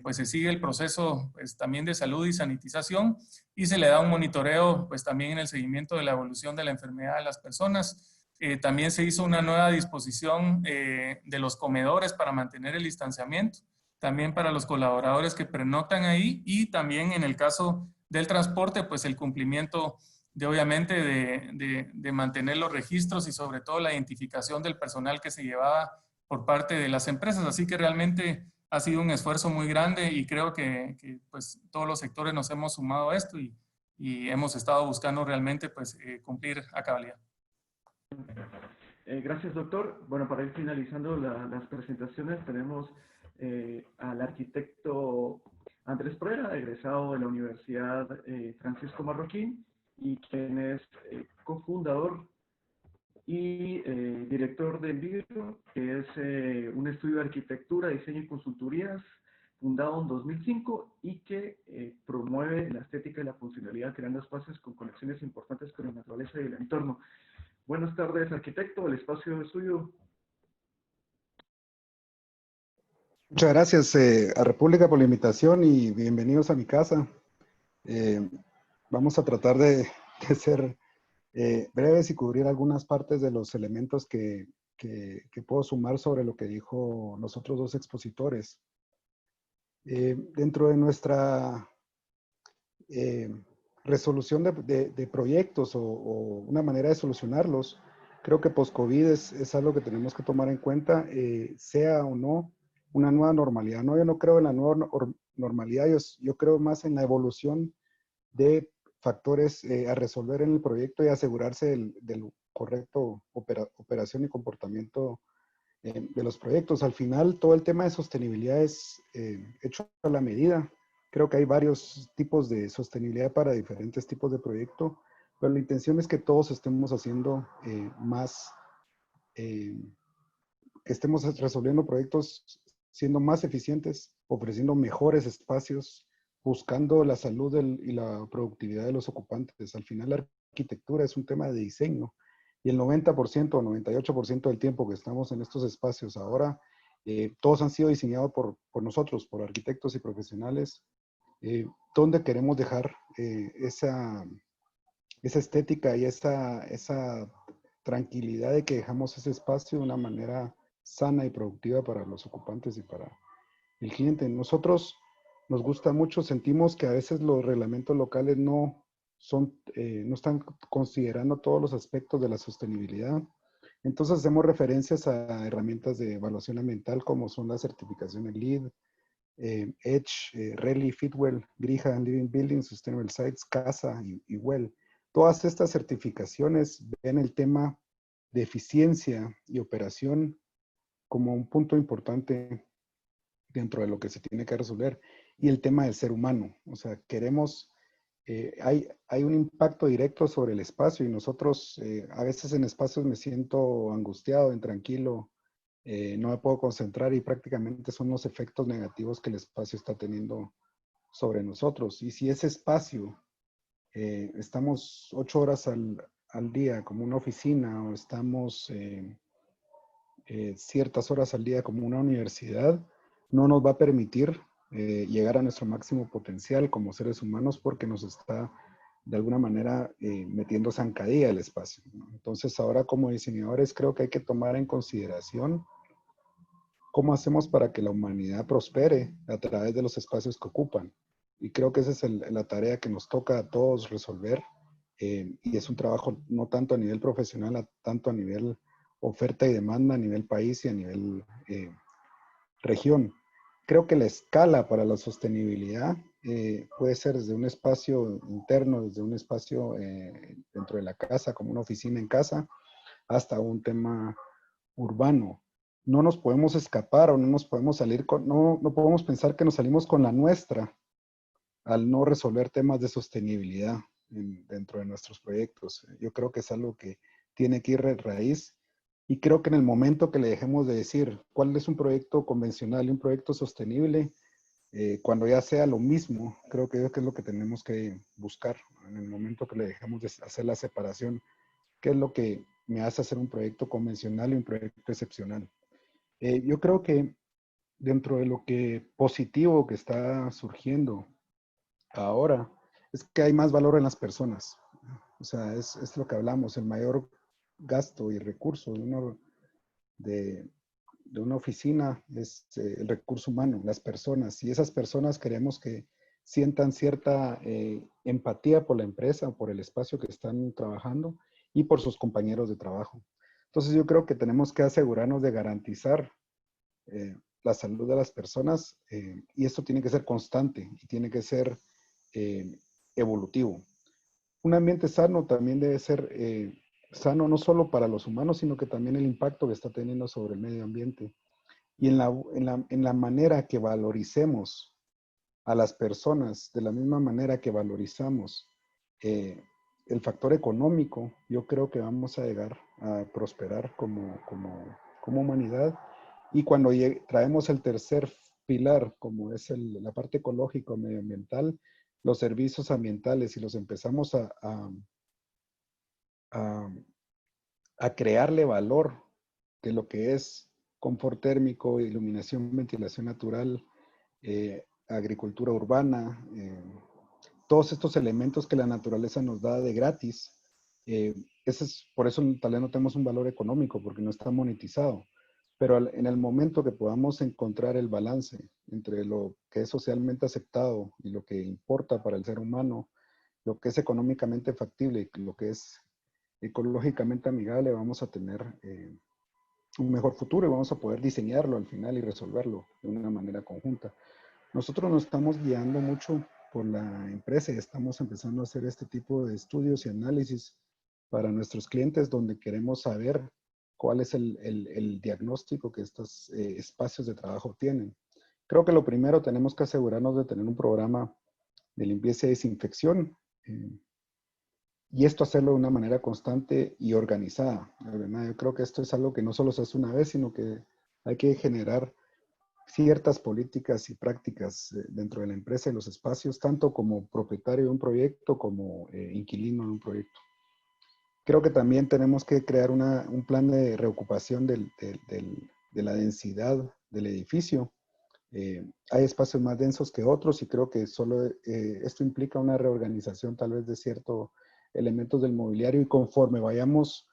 pues se sigue el proceso pues también de salud y sanitización y se le da un monitoreo pues también en el seguimiento de la evolución de la enfermedad de las personas. También se hizo una nueva disposición de los comedores para mantener el distanciamiento, también para los colaboradores que pernoctan ahí y también en el caso del transporte pues el cumplimiento de obviamente de mantener los registros y sobre todo la identificación del personal que se llevaba por parte de las empresas. Así que realmente ha sido un esfuerzo muy grande y creo que pues todos los sectores nos hemos sumado a esto y hemos estado buscando realmente pues cumplir a cabalidad. Gracias, doctor. Bueno, para ir finalizando las presentaciones, tenemos al arquitecto Andrés Pruera, egresado de la Universidad Francisco Marroquín, y quien es cofundador y director de Enviro, que es un estudio de arquitectura, diseño y consultorías fundado en 2005 y que promueve la estética y la funcionalidad creando espacios con conexiones importantes con la naturaleza y el entorno. Buenas tardes, arquitecto, el espacio es suyo. Muchas gracias a República por la invitación y bienvenidos a mi casa. Vamos a tratar de ser breves y cubrir algunas partes de los elementos que puedo sumar sobre lo que dijo los otros dos expositores. Dentro de nuestra resolución de proyectos o una manera de solucionarlos, creo que post-COVID es algo que tenemos que tomar en cuenta, sea o no una nueva normalidad. No, yo no creo en la nueva normalidad, yo creo más en la evolución de factores a resolver en el proyecto y asegurarse del correcto operación y comportamiento de los proyectos. Al final, todo el tema de sostenibilidad es hecho a la medida. Creo que hay varios tipos de sostenibilidad para diferentes tipos de proyecto, pero la intención es que todos estemos haciendo que estemos resolviendo proyectos siendo más eficientes, ofreciendo mejores espacios, buscando la salud y la productividad de los ocupantes. Al final, la arquitectura es un tema de diseño y el 90% o 98% del tiempo que estamos en estos espacios ahora, todos han sido diseñados por nosotros, por arquitectos y profesionales, donde queremos dejar esa estética y esa tranquilidad de que dejamos ese espacio de una manera sana y productiva para los ocupantes y para el cliente. Nosotros nos gusta mucho, sentimos que a veces los reglamentos locales no están considerando todos los aspectos de la sostenibilidad. Entonces hacemos referencias a herramientas de evaluación ambiental como son las certificaciones LEED, EDGE, RELI, Fitwel, GRIHA, Living Buildings, Sustainable Sites, CASA y WELL. Todas estas certificaciones ven el tema de eficiencia y operación como un punto importante dentro de lo que se tiene que resolver. Y el tema del ser humano. O sea, hay un impacto directo sobre el espacio y nosotros a veces en espacios me siento angustiado, intranquilo, no me puedo concentrar y prácticamente son los efectos negativos que el espacio está teniendo sobre nosotros. Y si ese espacio estamos 8 horas al día como una oficina o estamos ciertas horas al día como una universidad, no nos va a permitir llegar a nuestro máximo potencial como seres humanos porque nos está de alguna manera metiendo zancadilla el espacio, ¿no? Entonces ahora como diseñadores creo que hay que tomar en consideración cómo hacemos para que la humanidad prospere a través de los espacios que ocupan. Y creo que esa es la tarea que nos toca a todos resolver. Y es un trabajo no tanto a nivel profesional, tanto a nivel oferta y demanda, a nivel país y a nivel región. Creo que la escala para la sostenibilidad puede ser desde un espacio interno, desde un espacio dentro de la casa, como una oficina en casa, hasta un tema urbano. No nos podemos escapar o no nos podemos salir no podemos pensar que nos salimos con la nuestra al no resolver temas de sostenibilidad dentro de nuestros proyectos. Yo creo que es algo que tiene que ir de raíz y creo que en el momento que le dejemos de decir cuál es un proyecto convencional y un proyecto sostenible, cuando ya sea lo mismo, creo que es lo que tenemos que buscar. En el momento que le dejemos de hacer la separación, qué es lo que me hace hacer un proyecto convencional y un proyecto excepcional. Yo creo que dentro de lo que positivo que está surgiendo ahora es que hay más valor en las personas. O sea, es lo que hablamos, el mayor gasto y recurso de una oficina es el recurso humano, las personas. Y esas personas queremos que sientan cierta empatía por la empresa o por el espacio que están trabajando y por sus compañeros de trabajo. Entonces yo creo que tenemos que asegurarnos de garantizar la salud de las personas y esto tiene que ser constante y tiene que ser evolutivo. Un ambiente sano también debe ser sano no solo para los humanos, sino que también el impacto que está teniendo sobre el medio ambiente. Y en la manera que valoricemos a las personas, de la misma manera que valorizamos el factor económico, yo creo que vamos a llegar a prosperar como humanidad. Y cuando traemos el tercer pilar, como es la parte ecológica, medioambiental, los servicios ambientales y los empezamos a crearle valor de lo que es confort térmico, iluminación, ventilación natural, agricultura urbana, todos estos elementos que la naturaleza nos da de gratis, por eso tal vez no tenemos un valor económico, porque no está monetizado. Pero en el momento que podamos encontrar el balance entre lo que es socialmente aceptado y lo que importa para el ser humano, lo que es económicamente factible y lo que es ecológicamente amigable, vamos a tener un mejor futuro y vamos a poder diseñarlo al final y resolverlo de una manera conjunta. Nosotros nos estamos guiando mucho por la empresa y estamos empezando a hacer este tipo de estudios y análisis para nuestros clientes donde queremos saber cuál es el diagnóstico que estos espacios de trabajo tienen. Creo que lo primero tenemos que asegurarnos de tener un programa de limpieza y desinfección y esto hacerlo de una manera constante y organizada, ¿verdad? Yo creo que esto es algo que no solo se hace una vez, sino que hay que generar ciertas políticas y prácticas dentro de la empresa y los espacios, tanto como propietario de un proyecto como inquilino de un proyecto. Creo que también tenemos que crear un plan de reocupación de la densidad del edificio. Hay espacios más densos que otros y creo que solo esto implica una reorganización tal vez de ciertos elementos del mobiliario y conforme vayamos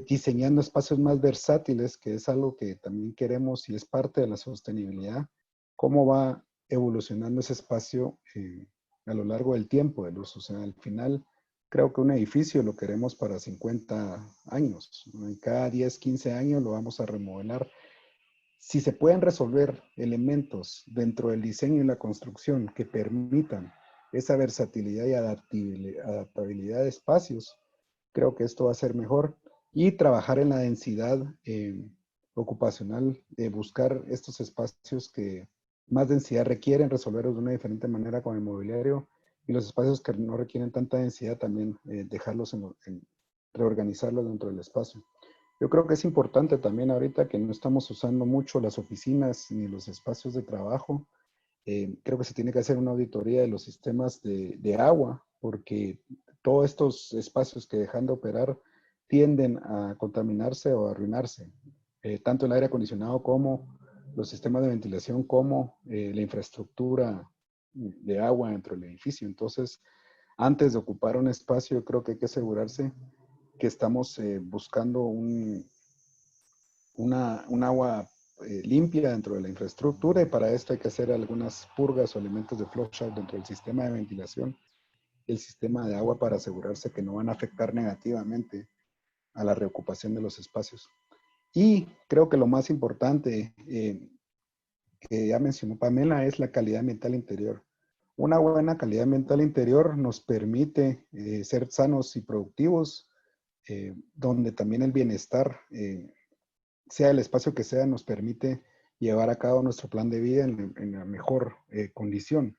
diseñando espacios más versátiles, que es algo que también queremos y es parte de la sostenibilidad, cómo va evolucionando ese espacio a lo largo del tiempo del uso. O sea, al final creo que un edificio lo queremos para 50 años, ¿no? En cada 10, 15 años lo vamos a remodelar. Si se pueden resolver elementos dentro del diseño y la construcción que permitan esa versatilidad y adaptabilidad de espacios, creo que esto va a ser mejor. Y trabajar en la densidad ocupacional, buscar estos espacios que más densidad requieren, resolverlos de una diferente manera con el mobiliario, y los espacios que no requieren tanta densidad también dejarlos reorganizarlos dentro del espacio. Yo creo que es importante también ahorita que no estamos usando mucho las oficinas ni los espacios de trabajo. Creo que se tiene que hacer una auditoría de los sistemas de agua, porque todos estos espacios que dejan de operar tienden a contaminarse o a arruinarse. Tanto el aire acondicionado como los sistemas de ventilación, como la infraestructura de agua dentro del edificio. Entonces, antes de ocupar un espacio, creo que hay que asegurarse que estamos buscando un agua limpia dentro de la infraestructura, y para esto hay que hacer algunas purgas o elementos de flushout dentro del sistema de ventilación y el sistema de agua para asegurarse que no van a afectar negativamente a la reocupación de los espacios. Y creo que lo más importante que ya mencionó Pamela es la calidad ambiental interior. Una buena calidad ambiental interior nos permite ser sanos y productivos, donde también el bienestar, sea el espacio que sea, nos permite llevar a cabo nuestro plan de vida en la mejor condición.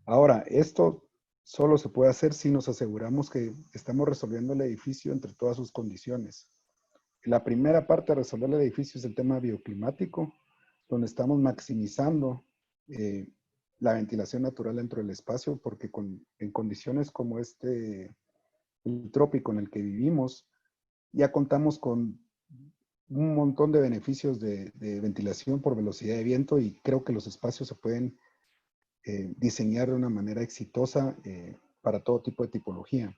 Ahora, esto solo se puede hacer si nos aseguramos que estamos resolviendo el edificio entre todas sus condiciones. La primera parte de resolver el edificio es el tema bioclimático, donde estamos maximizando la ventilación natural dentro del espacio, porque en condiciones como el trópico en el que vivimos, ya contamos con un montón de beneficios de ventilación por velocidad de viento, y creo que los espacios se pueden diseñar de una manera exitosa para todo tipo de tipología.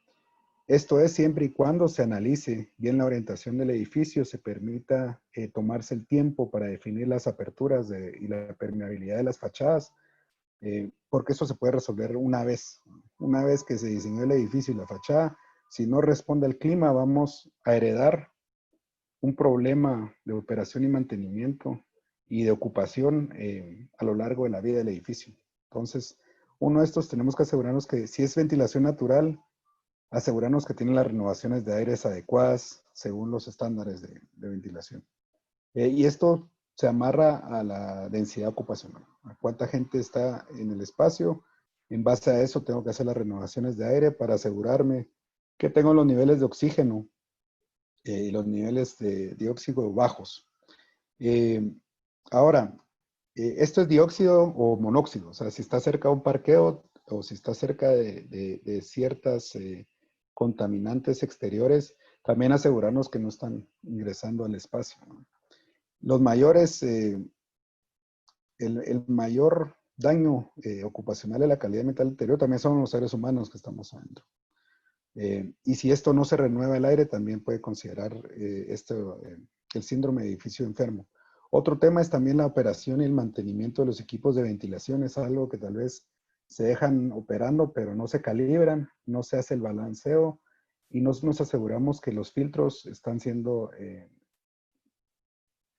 Esto es siempre y cuando se analice bien la orientación del edificio, se permita tomarse el tiempo para definir las aperturas y la permeabilidad de las fachadas, porque eso se puede resolver una vez. Una vez que se diseñó el edificio y la fachada, si no responde al clima, vamos a heredar un problema de operación y mantenimiento y de ocupación a lo largo de la vida del edificio. Entonces, uno de estos tenemos que asegurarnos que si es ventilación natural, asegurarnos que tienen las renovaciones de aires adecuadas según los estándares de ventilación. Y esto se amarra a la densidad ocupacional, a cuánta gente está en el espacio. En base a eso tengo que hacer las renovaciones de aire para asegurarme que tengo los niveles de oxígeno y los niveles de dióxido bajos. Ahora, esto es dióxido o monóxido, o sea, si está cerca de un parqueo o si está cerca de ciertas contaminantes exteriores, también asegurarnos que no están ingresando al espacio, ¿no? Los mayores, el mayor daño ocupacional de la calidad ambiental interior también son los seres humanos que estamos adentro. Y si esto no se renueva el aire, también puede considerar el síndrome de edificio enfermo. Otro tema es también la operación y el mantenimiento de los equipos de ventilación. Es algo que tal vez se dejan operando, pero no se calibran, no se hace el balanceo y no nos aseguramos que los filtros están siendo,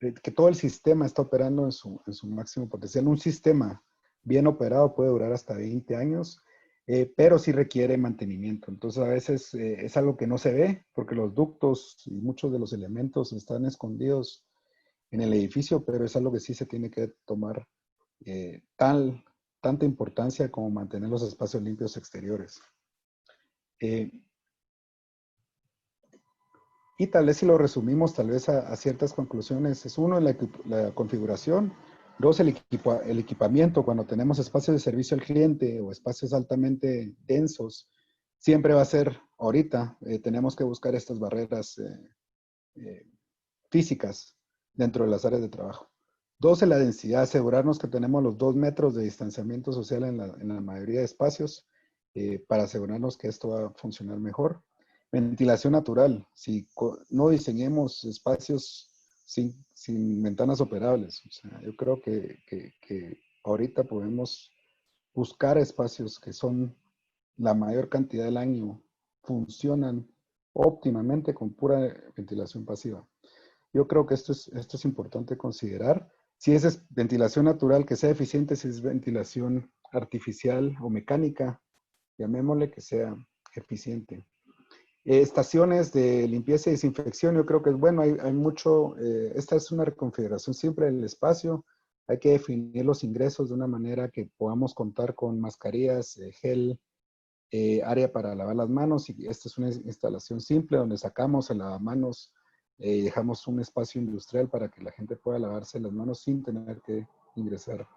que todo el sistema está operando en su máximo potencial. Un sistema bien operado puede durar hasta 20 años, pero sí requiere mantenimiento. Entonces, a veces es algo que no se ve porque los ductos y muchos de los elementos están escondidos en el edificio, pero es algo que sí se tiene que tomar tanta importancia como mantener los espacios limpios exteriores. Y tal vez si lo resumimos tal vez a ciertas conclusiones, es uno, la configuración, dos, el equipamiento. Cuando tenemos espacios de servicio al cliente o espacios altamente densos, siempre va a ser, ahorita, tenemos que buscar estas barreras físicas dentro de las áreas de trabajo. 12, la densidad, asegurarnos que tenemos los 2 metros de distanciamiento social en la mayoría de espacios para asegurarnos que esto va a funcionar mejor. Ventilación natural, si no diseñemos espacios sin ventanas operables. O sea, yo creo que ahorita podemos buscar espacios que son la mayor cantidad del año, funcionan óptimamente con pura ventilación pasiva. Yo creo que esto es importante considerar. Si es ventilación natural, que sea eficiente, si es ventilación artificial o mecánica, llamémosle que sea eficiente. Estaciones de limpieza y desinfección, yo creo que es bueno, hay mucho, esta es una reconfiguración siempre del espacio, hay que definir los ingresos de una manera que podamos contar con mascarillas, gel, área para lavar las manos, y esta es una instalación simple donde sacamos el lavamanos y dejamos un espacio industrial para que la gente pueda lavarse las manos sin tener que ingresar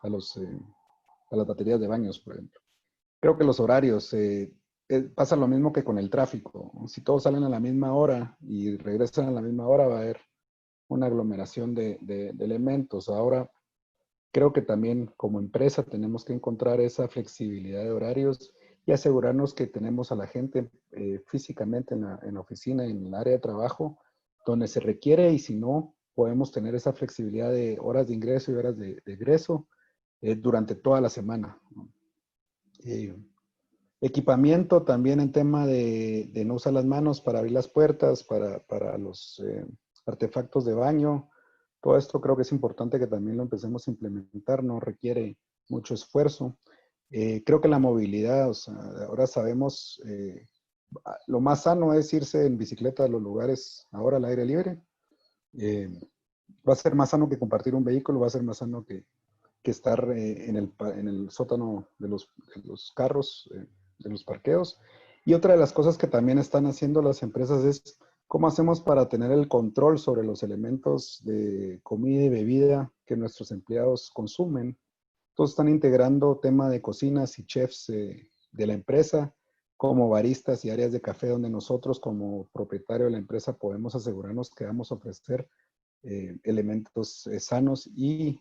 a las baterías de baños, por ejemplo. Creo que los horarios, pasa lo mismo que con el tráfico. Si todos salen a la misma hora y regresan a la misma hora, va a haber una aglomeración de elementos. Ahora, creo que también como empresa tenemos que encontrar esa flexibilidad de horarios y asegurarnos que tenemos a la gente físicamente en la oficina, en el área de trabajo, donde se requiere, y si no, podemos tener esa flexibilidad de horas de ingreso y horas de egreso durante toda la semana. Equipamiento también en tema de no usar las manos para abrir las puertas, para los artefactos de baño. Todo esto creo que es importante que también lo empecemos a implementar, no requiere mucho esfuerzo. Creo que la movilidad, o sea, ahora sabemos, lo más sano es irse en bicicleta a los lugares ahora al aire libre. Va a ser más sano que compartir un vehículo, va a ser más sano que estar en el sótano de los carros, de los parqueos. Y otra de las cosas que también están haciendo las empresas es cómo hacemos para tener el control sobre los elementos de comida y bebida que nuestros empleados consumen. Entonces están integrando tema de cocinas y chefs de la empresa, como baristas y áreas de café, donde nosotros como propietario de la empresa podemos asegurarnos que vamos a ofrecer elementos sanos y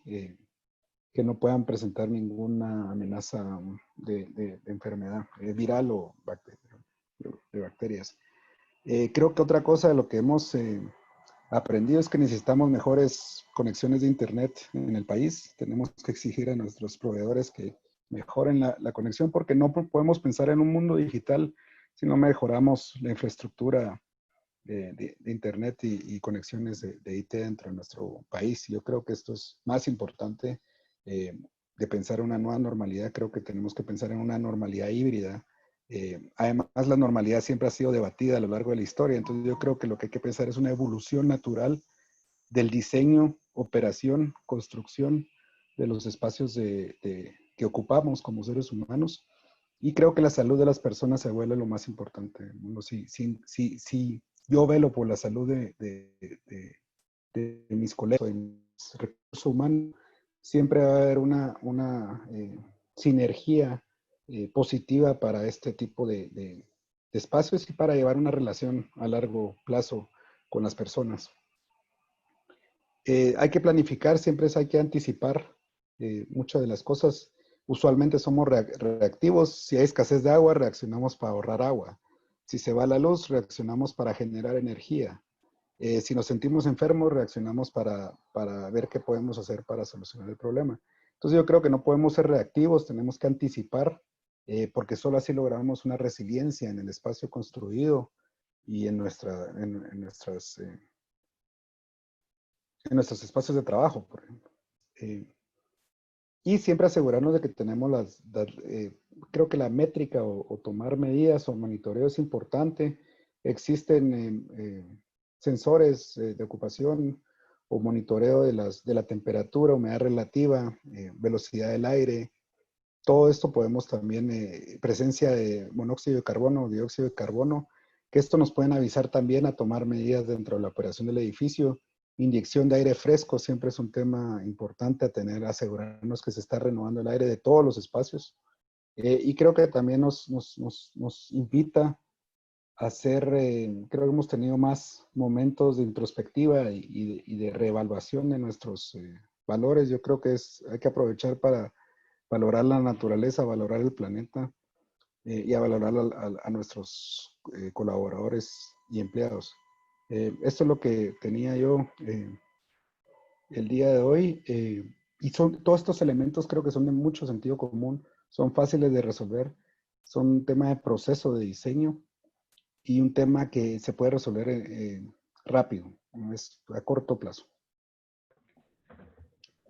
que no puedan presentar ninguna amenaza de enfermedad viral o de bacterias. Creo que otra cosa de lo que hemos aprendido es que necesitamos mejores conexiones de internet en el país. Tenemos que exigir a nuestros proveedores que mejoren la conexión, porque no podemos pensar en un mundo digital si no mejoramos la infraestructura de internet y conexiones de IT dentro de nuestro país. Yo creo que esto es más importante de pensar en una nueva normalidad. Creo que tenemos que pensar en una normalidad híbrida. Además, la normalidad siempre ha sido debatida a lo largo de la historia. Entonces, yo creo que lo que hay que pensar es una evolución natural del diseño, operación, construcción de los espacios que ocupamos como seres humanos. Y creo que la salud de las personas se vuelve lo más importante. Bueno, si yo velo por la salud de mis colegas, de mis recursos humanos, siempre va a haber una sinergia positiva para este tipo de espacios y para llevar una relación a largo plazo con las personas. Hay que planificar, siempre hay que anticipar muchas de las cosas. Usualmente somos reactivos. Si hay escasez de agua, reaccionamos para ahorrar agua. Si se va la luz, reaccionamos para generar energía. Si nos sentimos enfermos, reaccionamos para ver qué podemos hacer para solucionar el problema. Entonces yo creo que no podemos ser reactivos, tenemos que anticipar, porque solo así logramos una resiliencia en el espacio construido y en nuestros espacios de trabajo, por ejemplo. Y siempre asegurarnos de que tenemos creo que la métrica o tomar medidas o monitoreo es importante. Existen sensores de ocupación o monitoreo de la temperatura, humedad relativa, velocidad del aire. Todo esto podemos también, presencia de monóxido de carbono, dióxido de carbono, que esto nos pueden avisar también a tomar medidas dentro de la operación del edificio. Inyección de aire fresco siempre es un tema importante a tener, asegurarnos que se está renovando el aire de todos los espacios. Y creo que también nos invita a hacer, creo que hemos tenido más momentos de introspectiva y de reevaluación de nuestros valores. Yo creo que hay que aprovechar para valorar la naturaleza, valorar el planeta y a valorar a nuestros colaboradores y empleados. Esto es lo que tenía yo el día de hoy. Y todos estos elementos creo que son de mucho sentido común, son fáciles de resolver, son un tema de proceso de diseño y un tema que se puede resolver rápido, no es a corto plazo.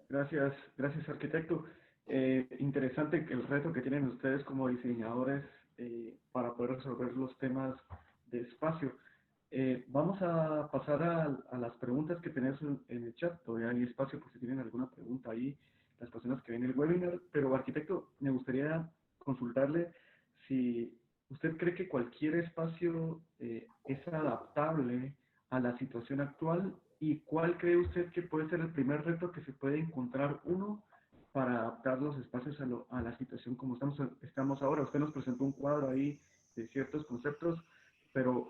Gracias, gracias arquitecto. Interesante el reto que tienen ustedes como diseñadores para poder resolver los temas de espacio. Vamos a pasar a las preguntas que tenemos en el chat. Todavía hay espacio por si tienen alguna pregunta ahí, las personas que ven el webinar. Pero arquitecto, me gustaría consultarle si usted cree que cualquier espacio es adaptable a la situación actual y cuál cree usted que puede ser el primer reto que se puede encontrar uno para adaptar los espacios a la situación como estamos ahora. Usted nos presentó un cuadro ahí de ciertos conceptos, pero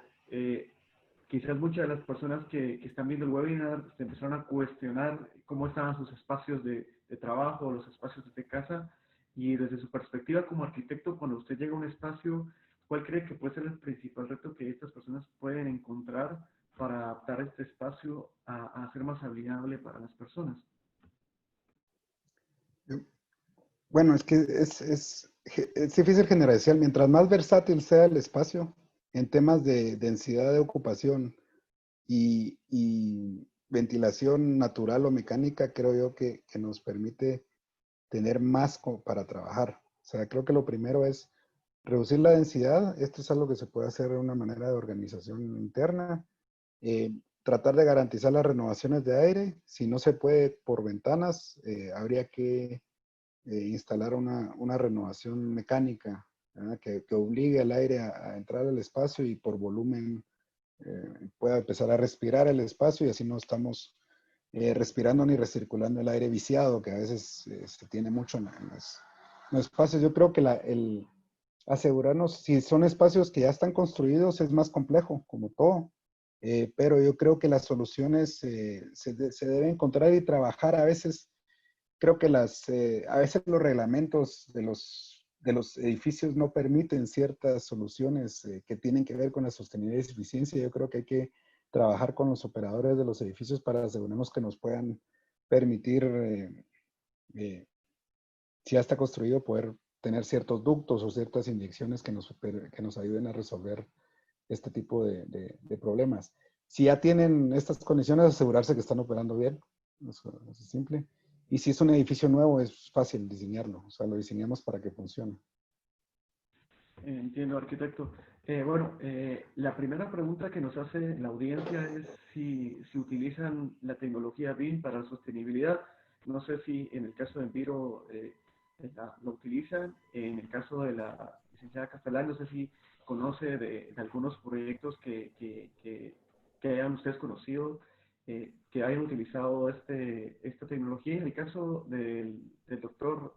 quizás muchas de las personas que están viendo el webinar se empezaron a cuestionar cómo estaban sus espacios de trabajo, los espacios de casa, y desde su perspectiva como arquitecto, cuando usted llega a un espacio, ¿cuál cree que puede ser el principal reto que estas personas pueden encontrar para adaptar este espacio a ser más amigable para las personas? Bueno, es que es difícil generalizar. Mientras más versátil sea el espacio en temas de densidad de ocupación y ventilación natural o mecánica, creo yo que nos permite tener más para trabajar. O sea, creo que lo primero es reducir la densidad. Esto es algo que se puede hacer de una manera de organización interna. Tratar de garantizar las renovaciones de aire. Si no se puede por ventanas, habría que instalar una renovación mecánica que obligue al aire a entrar al espacio y por volumen pueda empezar a respirar el espacio y así no estamos respirando ni recirculando el aire viciado que a veces se tiene mucho en los espacios. Yo creo que el asegurarnos, si son espacios que ya están construidos, es más complejo, como todo. Pero yo creo que las soluciones se deben encontrar y trabajar a veces. Creo que a veces los reglamentos de los edificios no permiten ciertas soluciones que tienen que ver con la sostenibilidad y eficiencia. Yo creo que hay que trabajar con los operadores de los edificios para asegurarnos que nos puedan permitir, si ya está construido, poder tener ciertos ductos o ciertas inyecciones que nos ayuden a resolver este tipo de problemas. Si ya tienen estas condiciones, asegurarse que están operando bien. Eso es simple. Y si es un edificio nuevo, es fácil diseñarlo. O sea, lo diseñamos para que funcione. Entiendo, arquitecto. La primera pregunta que nos hace la audiencia es si utilizan la tecnología BIM para la sostenibilidad. No sé si en el caso de Enviro lo utilizan. En el caso de la licenciada Castellán, no sé si conoce de algunos proyectos que hayan ustedes conocido, que hayan utilizado esta tecnología. En el caso del doctor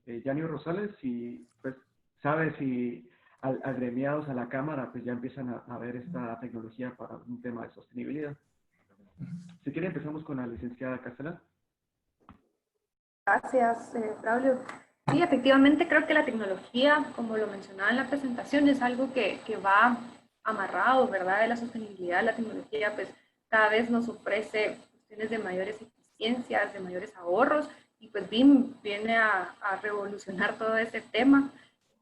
Yanio Rosales, si pues sabe si agremiados a la Cámara pues ya empiezan a ver esta tecnología para un tema de sostenibilidad. Si quiere empezamos con la licenciada Castellán. Gracias, Braulio. Sí, efectivamente creo que la tecnología, como lo mencionaba en la presentación, es algo que va amarrados, ¿verdad?, de la sostenibilidad. La tecnología pues cada vez nos ofrece cuestiones de mayores eficiencias, de mayores ahorros, y pues BIM viene a revolucionar todo ese tema.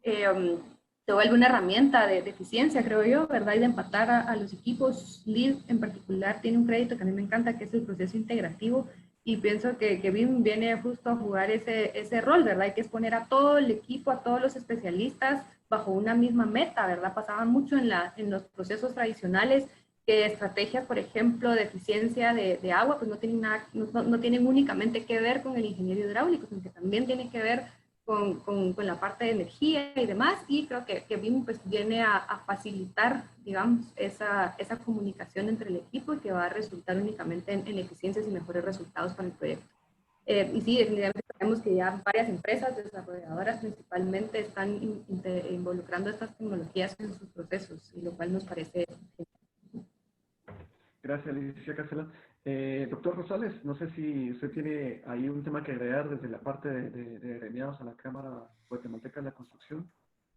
Se vuelve una herramienta de eficiencia, creo yo, ¿verdad? Y de empatar a los equipos. LEED en particular tiene un crédito que a mí me encanta, que es el proceso integrativo, y pienso que BIM viene justo a jugar ese rol, ¿verdad? Hay que exponer a todo el equipo, a todos los especialistas bajo una misma meta, ¿verdad? Pasaba mucho en los procesos tradicionales que estrategias, por ejemplo, de eficiencia de agua, pues no tienen, no tienen únicamente que ver con el ingeniero hidráulico, sino que también tienen que ver con la parte de energía y demás, y creo que BIM pues viene a facilitar, digamos, esa comunicación entre el equipo, y que va a resultar únicamente en eficiencias y mejores resultados para el proyecto. Y sí, definitivamente sabemos que ya varias empresas desarrolladoras principalmente están involucrando estas tecnologías en sus procesos, y lo cual nos parece genial. Gracias, Alicia Castellán. Doctor Rosales, no sé si usted tiene ahí un tema que agregar desde la parte de agremiados a la Cámara Guatemalteca de la Construcción.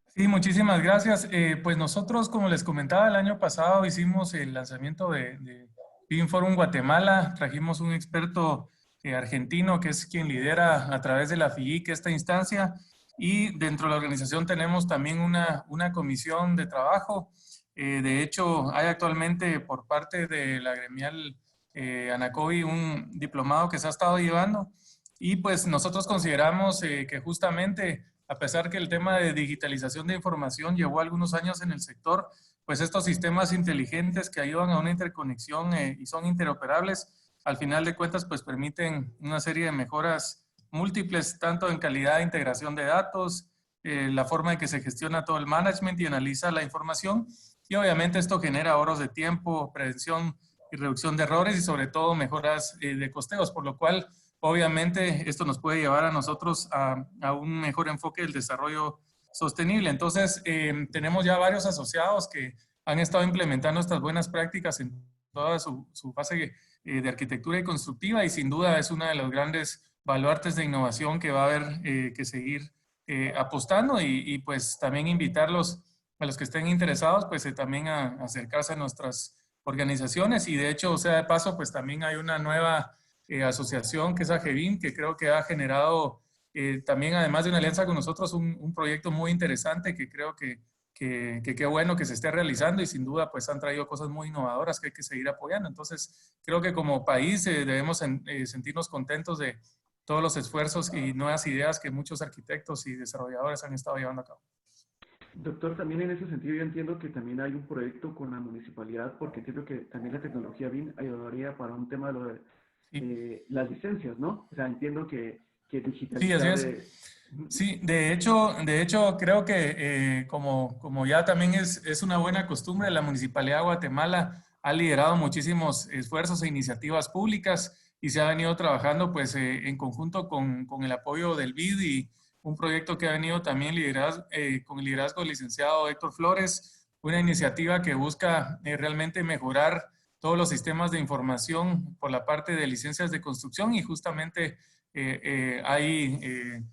Sí, muchísimas gracias. Pues nosotros, como les comentaba, el año pasado hicimos el lanzamiento de BIM Forum Guatemala. Trajimos un experto argentino que es quien lidera a través de la FIIC esta instancia, y dentro de la organización tenemos también una comisión de trabajo. De hecho, hay actualmente por parte de la gremial Anacovi un diplomado que se ha estado llevando, y pues nosotros consideramos que justamente, a pesar que el tema de digitalización de información llevó algunos años en el sector, pues estos sistemas inteligentes que ayudan a una interconexión y son interoperables, al final de cuentas pues permiten una serie de mejoras múltiples, tanto en calidad de integración de datos, la forma en que se gestiona todo el management y analiza la información, y obviamente esto genera ahorros de tiempo, prevención y reducción de errores, y sobre todo mejoras de costeos, por lo cual obviamente esto nos puede llevar a nosotros a un mejor enfoque del desarrollo sostenible. Entonces, tenemos ya varios asociados que han estado implementando estas buenas prácticas en toda su fase de arquitectura y constructiva, y sin duda es una de los grandes baluartes de innovación que va a haber que seguir apostando, y pues también invitarlos a los que estén interesados, pues también a acercarse a nuestras organizaciones. Y de hecho, o sea, de paso, pues también hay una nueva asociación que es AGEBIM, que creo que ha generado también, además de una alianza con nosotros, un proyecto muy interesante que creo que qué bueno que se esté realizando, y sin duda pues han traído cosas muy innovadoras que hay que seguir apoyando. Entonces creo que como país debemos sentirnos contentos de todos los esfuerzos y nuevas ideas que muchos arquitectos y desarrolladores han estado llevando a cabo. Doctor, también en ese sentido yo entiendo que también hay un proyecto con la municipalidad, porque entiendo que también la tecnología BIM ayudaría para un tema de lo de Sí. las licencias, ¿no? O sea, entiendo que Sí, así digitalizar... es. Sí, de hecho creo que como ya también es una buena costumbre, la Municipalidad de Guatemala ha liderado muchísimos esfuerzos e iniciativas públicas, y se ha venido trabajando pues en conjunto con el apoyo del BID, y un proyecto que ha venido también con el liderazgo del licenciado Héctor Flores, una iniciativa que busca realmente mejorar todos los sistemas de información por la parte de licencias de construcción, y justamente hay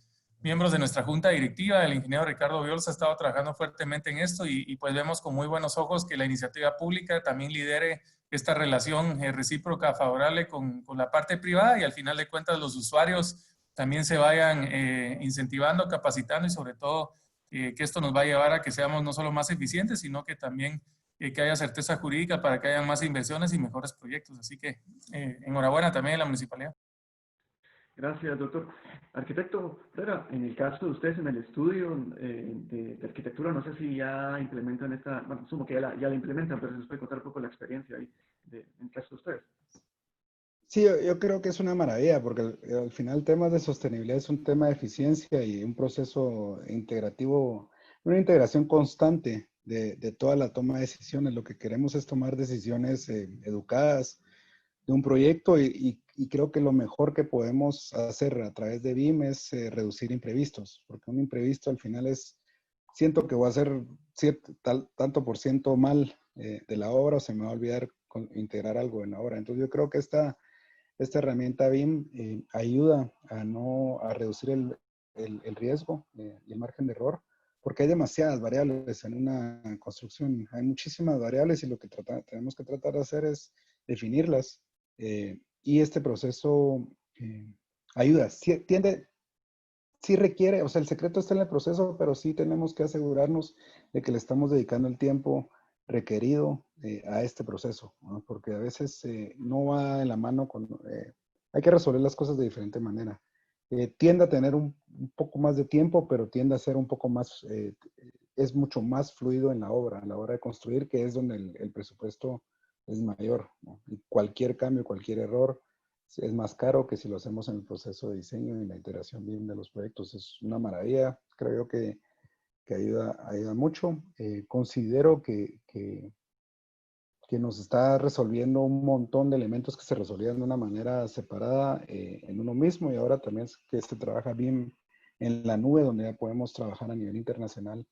miembros de nuestra junta directiva, el ingeniero Ricardo Viols ha estado trabajando fuertemente en esto, y pues vemos con muy buenos ojos que la iniciativa pública también lidere esta relación recíproca favorable con la parte privada, y al final de cuentas los usuarios también se vayan incentivando, capacitando, y sobre todo que esto nos va a llevar a que seamos no solo más eficientes, sino que también que haya certeza jurídica para que haya más inversiones y mejores proyectos. Así que enhorabuena también a la municipalidad. Gracias, doctor. Arquitecto Herrera, en el caso de ustedes en el estudio de arquitectura, no sé si ya implementan esta, bueno, asumo que ya la implementan, pero se nos puede contar un poco la experiencia ahí en el caso de ustedes. Sí, yo creo que es una maravilla, porque al final el tema de sostenibilidad es un tema de eficiencia y un proceso integrativo, una integración constante de toda la toma de decisiones. Lo que queremos es tomar decisiones educadas de un proyecto, y creo que lo mejor que podemos hacer a través de BIM es reducir imprevistos, porque un imprevisto al final siento que voy a hacer tanto por ciento mal de la obra, o se me va a olvidar integrar algo en la obra. Entonces yo creo que esta herramienta BIM ayuda a reducir el riesgo y el margen de error porque hay demasiadas variables en una construcción. Hay muchísimas variables y lo que tenemos que tratar de hacer es definirlas. Y este proceso ayuda. Sí requiere, o sea, el secreto está en el proceso, pero sí tenemos que asegurarnos de que le estamos dedicando el tiempo requerido a este proceso, ¿no? Porque a veces no va en la mano con... hay que resolver las cosas de diferente manera. Tiende a tener un poco más de tiempo, pero tiende a ser un poco más, es mucho más fluido en la obra, a la hora de construir, que es donde el presupuesto es mayor, ¿no? Y cualquier cambio, cualquier error es más caro que si lo hacemos en el proceso de diseño y la iteración bien de los proyectos. Es una maravilla, creo que ayuda mucho. Considero que nos está resolviendo un montón de elementos que se resolvían de una manera separada en uno mismo, y ahora también es que se trabaja bien en la nube, donde ya podemos trabajar a nivel internacional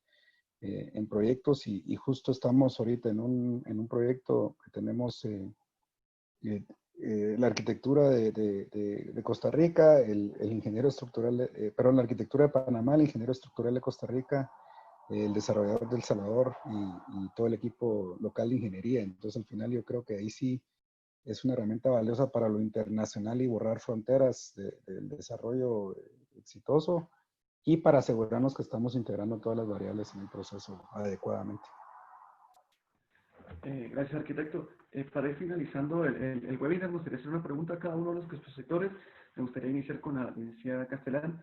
en proyectos, y justo estamos ahorita en un proyecto que tenemos la arquitectura de Costa Rica, el ingeniero estructural, perdón, la arquitectura de Panamá, el ingeniero estructural de Costa Rica, el desarrollador de El Salvador y todo el equipo local de ingeniería. Entonces, al final yo creo que ahí sí es una herramienta valiosa para lo internacional y borrar fronteras del desarrollo exitoso, y para asegurarnos que estamos integrando todas las variables en el proceso adecuadamente. Gracias, arquitecto. Para ir finalizando el webinar, me gustaría hacer una pregunta a cada uno de los expositores. Me gustaría iniciar con la licenciada Castellán.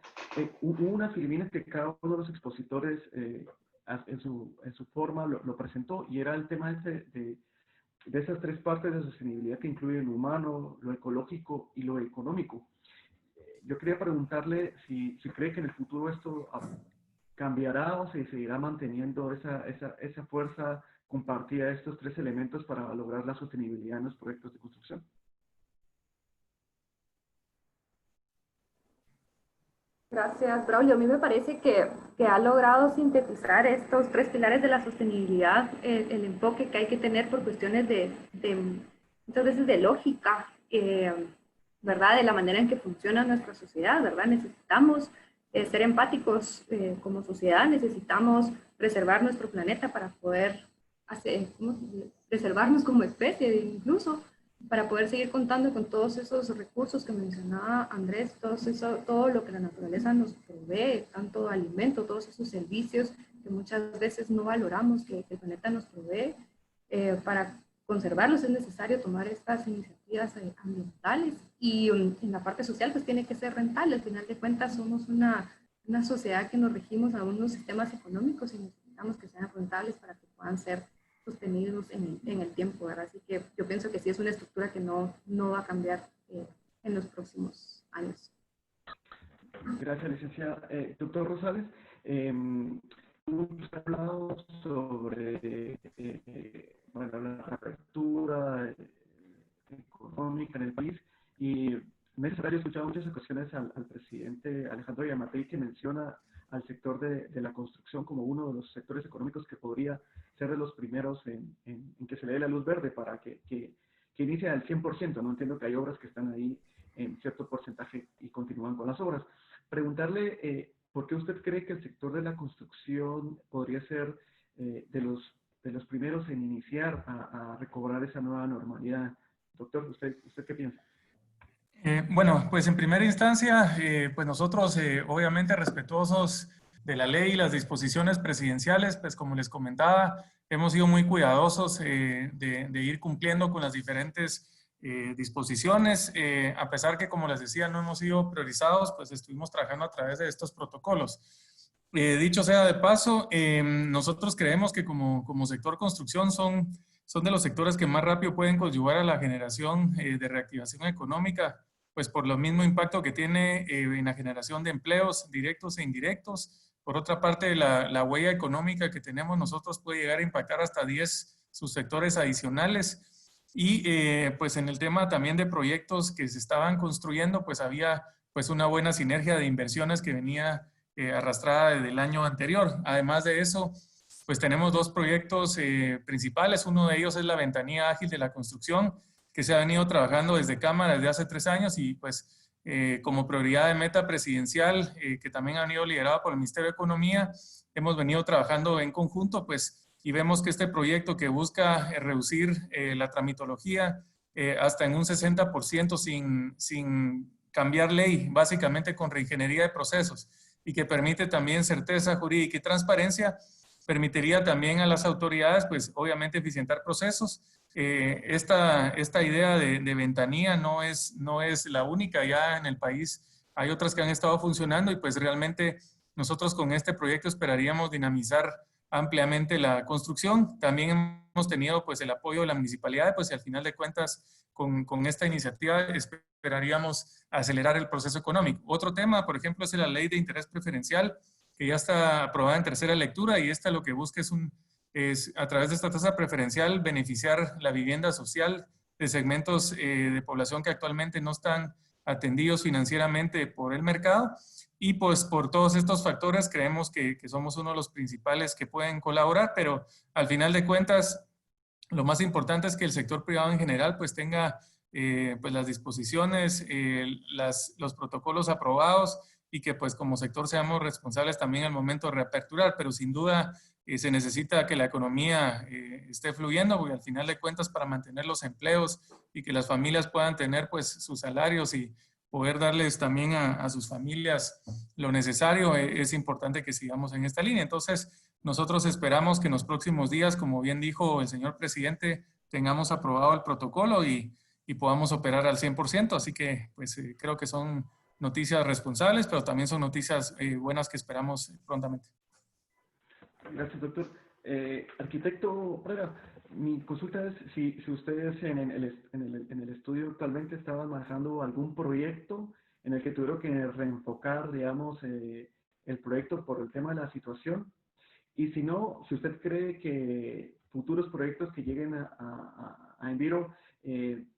Hubo una filmina que cada uno de los expositores en su forma lo presentó, y era el tema de esas tres partes de sostenibilidad que incluyen lo humano, lo ecológico y lo económico. Yo quería preguntarle si cree que en el futuro esto cambiará o se seguirá manteniendo esa fuerza compartida de estos tres elementos para lograr la sostenibilidad en los proyectos de construcción. Gracias, Braulio. A mí me parece que ha logrado sintetizar estos tres pilares de la sostenibilidad, el enfoque que hay que tener por cuestiones muchas veces de lógica, ¿verdad? De la manera en que funciona nuestra sociedad, ¿verdad? Necesitamos ser empáticos como sociedad, necesitamos preservar nuestro planeta para poder preservarnos como especie, incluso para poder seguir contando con todos esos recursos que mencionaba Andrés, todo lo que la naturaleza nos provee, tanto alimento, todos esos servicios que muchas veces no valoramos que el planeta nos provee. Para conservarlos es necesario tomar estas iniciativas ambientales, y en la parte social pues tiene que ser rentable. Al final de cuentas somos una sociedad que nos regimos a unos sistemas económicos y necesitamos que sean rentables para que puedan ser sostenidos en el tiempo, ¿verdad? Así que yo pienso que sí es una estructura que no va a cambiar en los próximos años. Gracias, licenciada. Doctor Rosales, hemos hablado sobre la apertura económica en el país, y es necesario escuchar en muchas ocasiones al presidente Alejandro Yamatei, que menciona al sector de la construcción como uno de los sectores económicos que podría ser de los primeros en que se le dé la luz verde para que inicie al 100%. No entiendo que hay obras que están ahí en cierto porcentaje y continúan con las obras. Preguntarle por qué usted cree que el sector de la construcción podría ser de los primeros en iniciar a recobrar esa nueva normalidad. Doctor, ¿usted qué piensa? Bueno, pues en primera instancia, pues nosotros obviamente respetuosos de la ley y las disposiciones presidenciales, pues como les comentaba, hemos sido muy cuidadosos de ir cumpliendo con las diferentes disposiciones, a pesar que, como les decía, no hemos sido priorizados, pues estuvimos trabajando a través de estos protocolos. Dicho sea de paso, nosotros creemos que como sector construcción son de los sectores que más rápido pueden coadyuvar a la generación de reactivación económica, pues por lo mismo impacto que tiene en la generación de empleos directos e indirectos. Por otra parte, la huella económica que tenemos nosotros puede llegar a impactar hasta 10 subsectores adicionales. Y pues en el tema también de proyectos que se estaban construyendo, pues había pues una buena sinergia de inversiones que venía arrastrada desde el año anterior. Además de eso, pues tenemos dos proyectos principales. Uno de ellos es la ventanilla ágil de la construcción, que se ha venido trabajando desde Cámara desde hace 3 años, y pues como prioridad de meta presidencial, que también ha venido liderada por el Ministerio de Economía, hemos venido trabajando en conjunto, pues, y vemos que este proyecto que busca reducir la tramitología hasta en un 60% sin cambiar ley, básicamente con reingeniería de procesos, y que permite también certeza jurídica y transparencia, permitiría también a las autoridades, pues, obviamente, eficientar procesos. Esta idea de ventanilla no es la única, ya en el país hay otras que han estado funcionando y pues realmente nosotros con este proyecto esperaríamos dinamizar ampliamente la construcción. También hemos tenido pues el apoyo de la municipalidad, pues y al final de cuentas con esta iniciativa esperaríamos acelerar el proceso económico. Otro tema, por ejemplo, es la ley de interés preferencial, que ya está aprobada en tercera lectura y esta lo que busca es a través de esta tasa preferencial beneficiar la vivienda social de segmentos de población que actualmente no están atendidos financieramente por el mercado. Y pues por todos estos factores creemos que somos uno de los principales que pueden colaborar, pero al final de cuentas lo más importante es que el sector privado en general pues tenga pues las disposiciones, los protocolos aprobados y que pues como sector seamos responsables también al momento de reaperturar, pero sin duda se necesita que la economía esté fluyendo, porque al final de cuentas para mantener los empleos y que las familias puedan tener pues sus salarios y poder darles también a sus familias lo necesario, es importante que sigamos en esta línea. Entonces, nosotros esperamos que en los próximos días, como bien dijo el señor presidente, tengamos aprobado el protocolo y podamos operar al 100%. Así que, pues, creo que son noticias responsables, pero también son noticias buenas que esperamos prontamente. Gracias, doctor. Arquitecto Prada, mi consulta es si ustedes en el estudio actualmente estaban manejando algún proyecto en el que tuvieron que reenfocar, digamos, el proyecto por el tema de la situación. Y si no, si usted cree que futuros proyectos que lleguen a Enviro,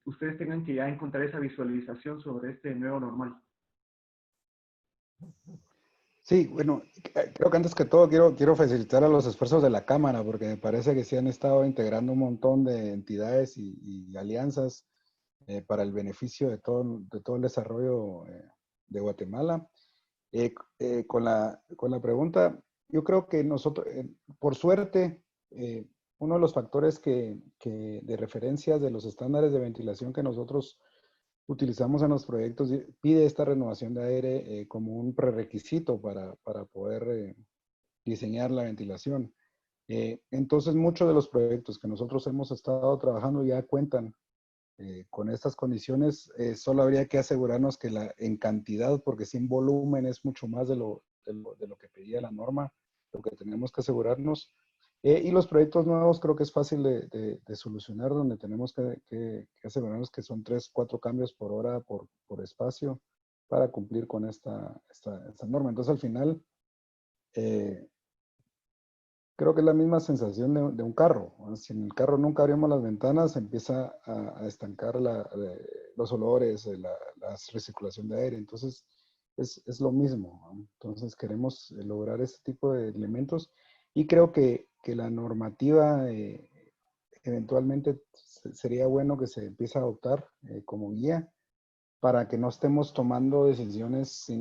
ustedes tengan que ya encontrar esa visualización sobre este nuevo normal. Sí, bueno, creo que antes que todo quiero felicitar a los esfuerzos de la Cámara, porque me parece que sí han estado integrando un montón de entidades y alianzas para el beneficio de todo el desarrollo de Guatemala. Con la pregunta, yo creo que nosotros, por suerte, uno de los factores de referencia de los estándares de ventilación que nosotros utilizamos en los proyectos pide esta renovación de aire como un prerequisito para poder diseñar la ventilación. Entonces, muchos de los proyectos que nosotros hemos estado trabajando ya cuentan con estas condiciones. Solo habría que asegurarnos que en cantidad, porque sin volumen es mucho más de lo que pedía la norma, lo que tenemos que asegurarnos. Y los proyectos nuevos creo que es fácil de solucionar, donde tenemos que asegurarnos que son 3, 4 cambios por hora por espacio para cumplir con esta norma. Entonces, al final, creo que es la misma sensación de un carro. Si en el carro nunca abrimos las ventanas, empieza a estancar los olores, la recirculación de aire. Entonces, es lo mismo. Entonces, queremos lograr ese tipo de elementos y creo que la normativa eventualmente sería bueno que se empiece a adoptar como guía para que no estemos tomando decisiones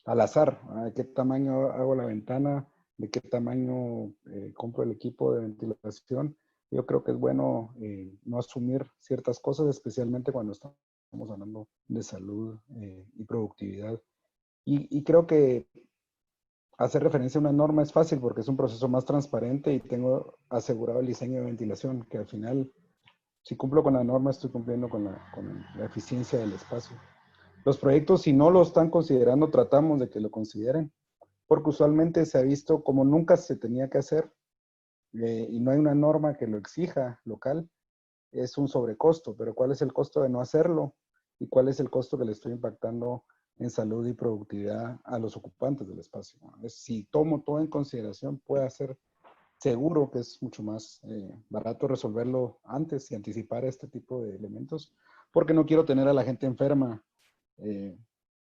al azar. ¿De qué tamaño hago la ventana? ¿De qué tamaño compro el equipo de ventilación? Yo creo que es bueno no asumir ciertas cosas, especialmente cuando estamos hablando de salud y productividad. Y creo que hacer referencia a una norma es fácil porque es un proceso más transparente y tengo asegurado el diseño de ventilación, que al final, si cumplo con la norma, estoy cumpliendo con la eficiencia del espacio. Los proyectos, si no lo están considerando, tratamos de que lo consideren, porque usualmente se ha visto como nunca se tenía que hacer y no hay una norma que lo exija local, es un sobrecosto, pero ¿cuál es el costo de no hacerlo? ¿Y cuál es el costo que le estoy impactando en salud y productividad a los ocupantes del espacio? Si tomo todo en consideración, puede ser seguro que es mucho más barato resolverlo antes y anticipar este tipo de elementos, porque no quiero tener a la gente enferma,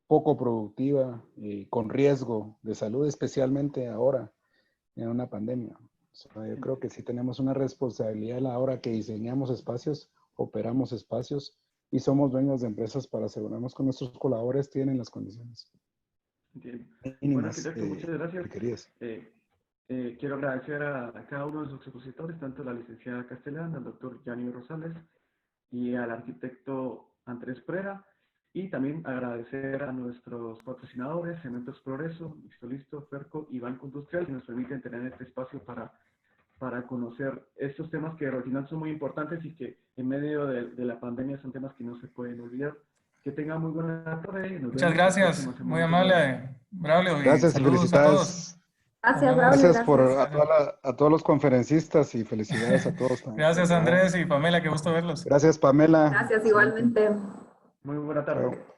poco productiva, con riesgo de salud, especialmente ahora en una pandemia. O sea, yo creo que sí tenemos una responsabilidad a la hora que diseñamos espacios, operamos espacios, y somos dueños de empresas para asegurarnos que nuestros colaboradores tienen las condiciones Entiendo. Bueno, mínimas arquitecto, muchas gracias. requeridas. Quiero agradecer a cada uno de los expositores, tanto a la licenciada Castellán, al doctor Yanio Rosales y al arquitecto Andrés Prera, y también agradecer a nuestros patrocinadores, Cementos Progreso, Listo, Ferco y Banco Industrial, que nos permiten tener este espacio para conocer estos temas que al final son muy importantes y que en medio de la pandemia son temas que no se pueden olvidar. Que tengan muy buena tarde. Muchas gracias, muy amable, Braulio, y Gracias y saludos a todos. felicidades. Gracias, Nos vemos. Braulio, Gracias por gracias. a todos los conferencistas y felicidades a todos también. Gracias, Andrés y Pamela, qué gusto verlos. Gracias, Pamela. Gracias Excelente. igualmente. Muy buena tarde. Chao.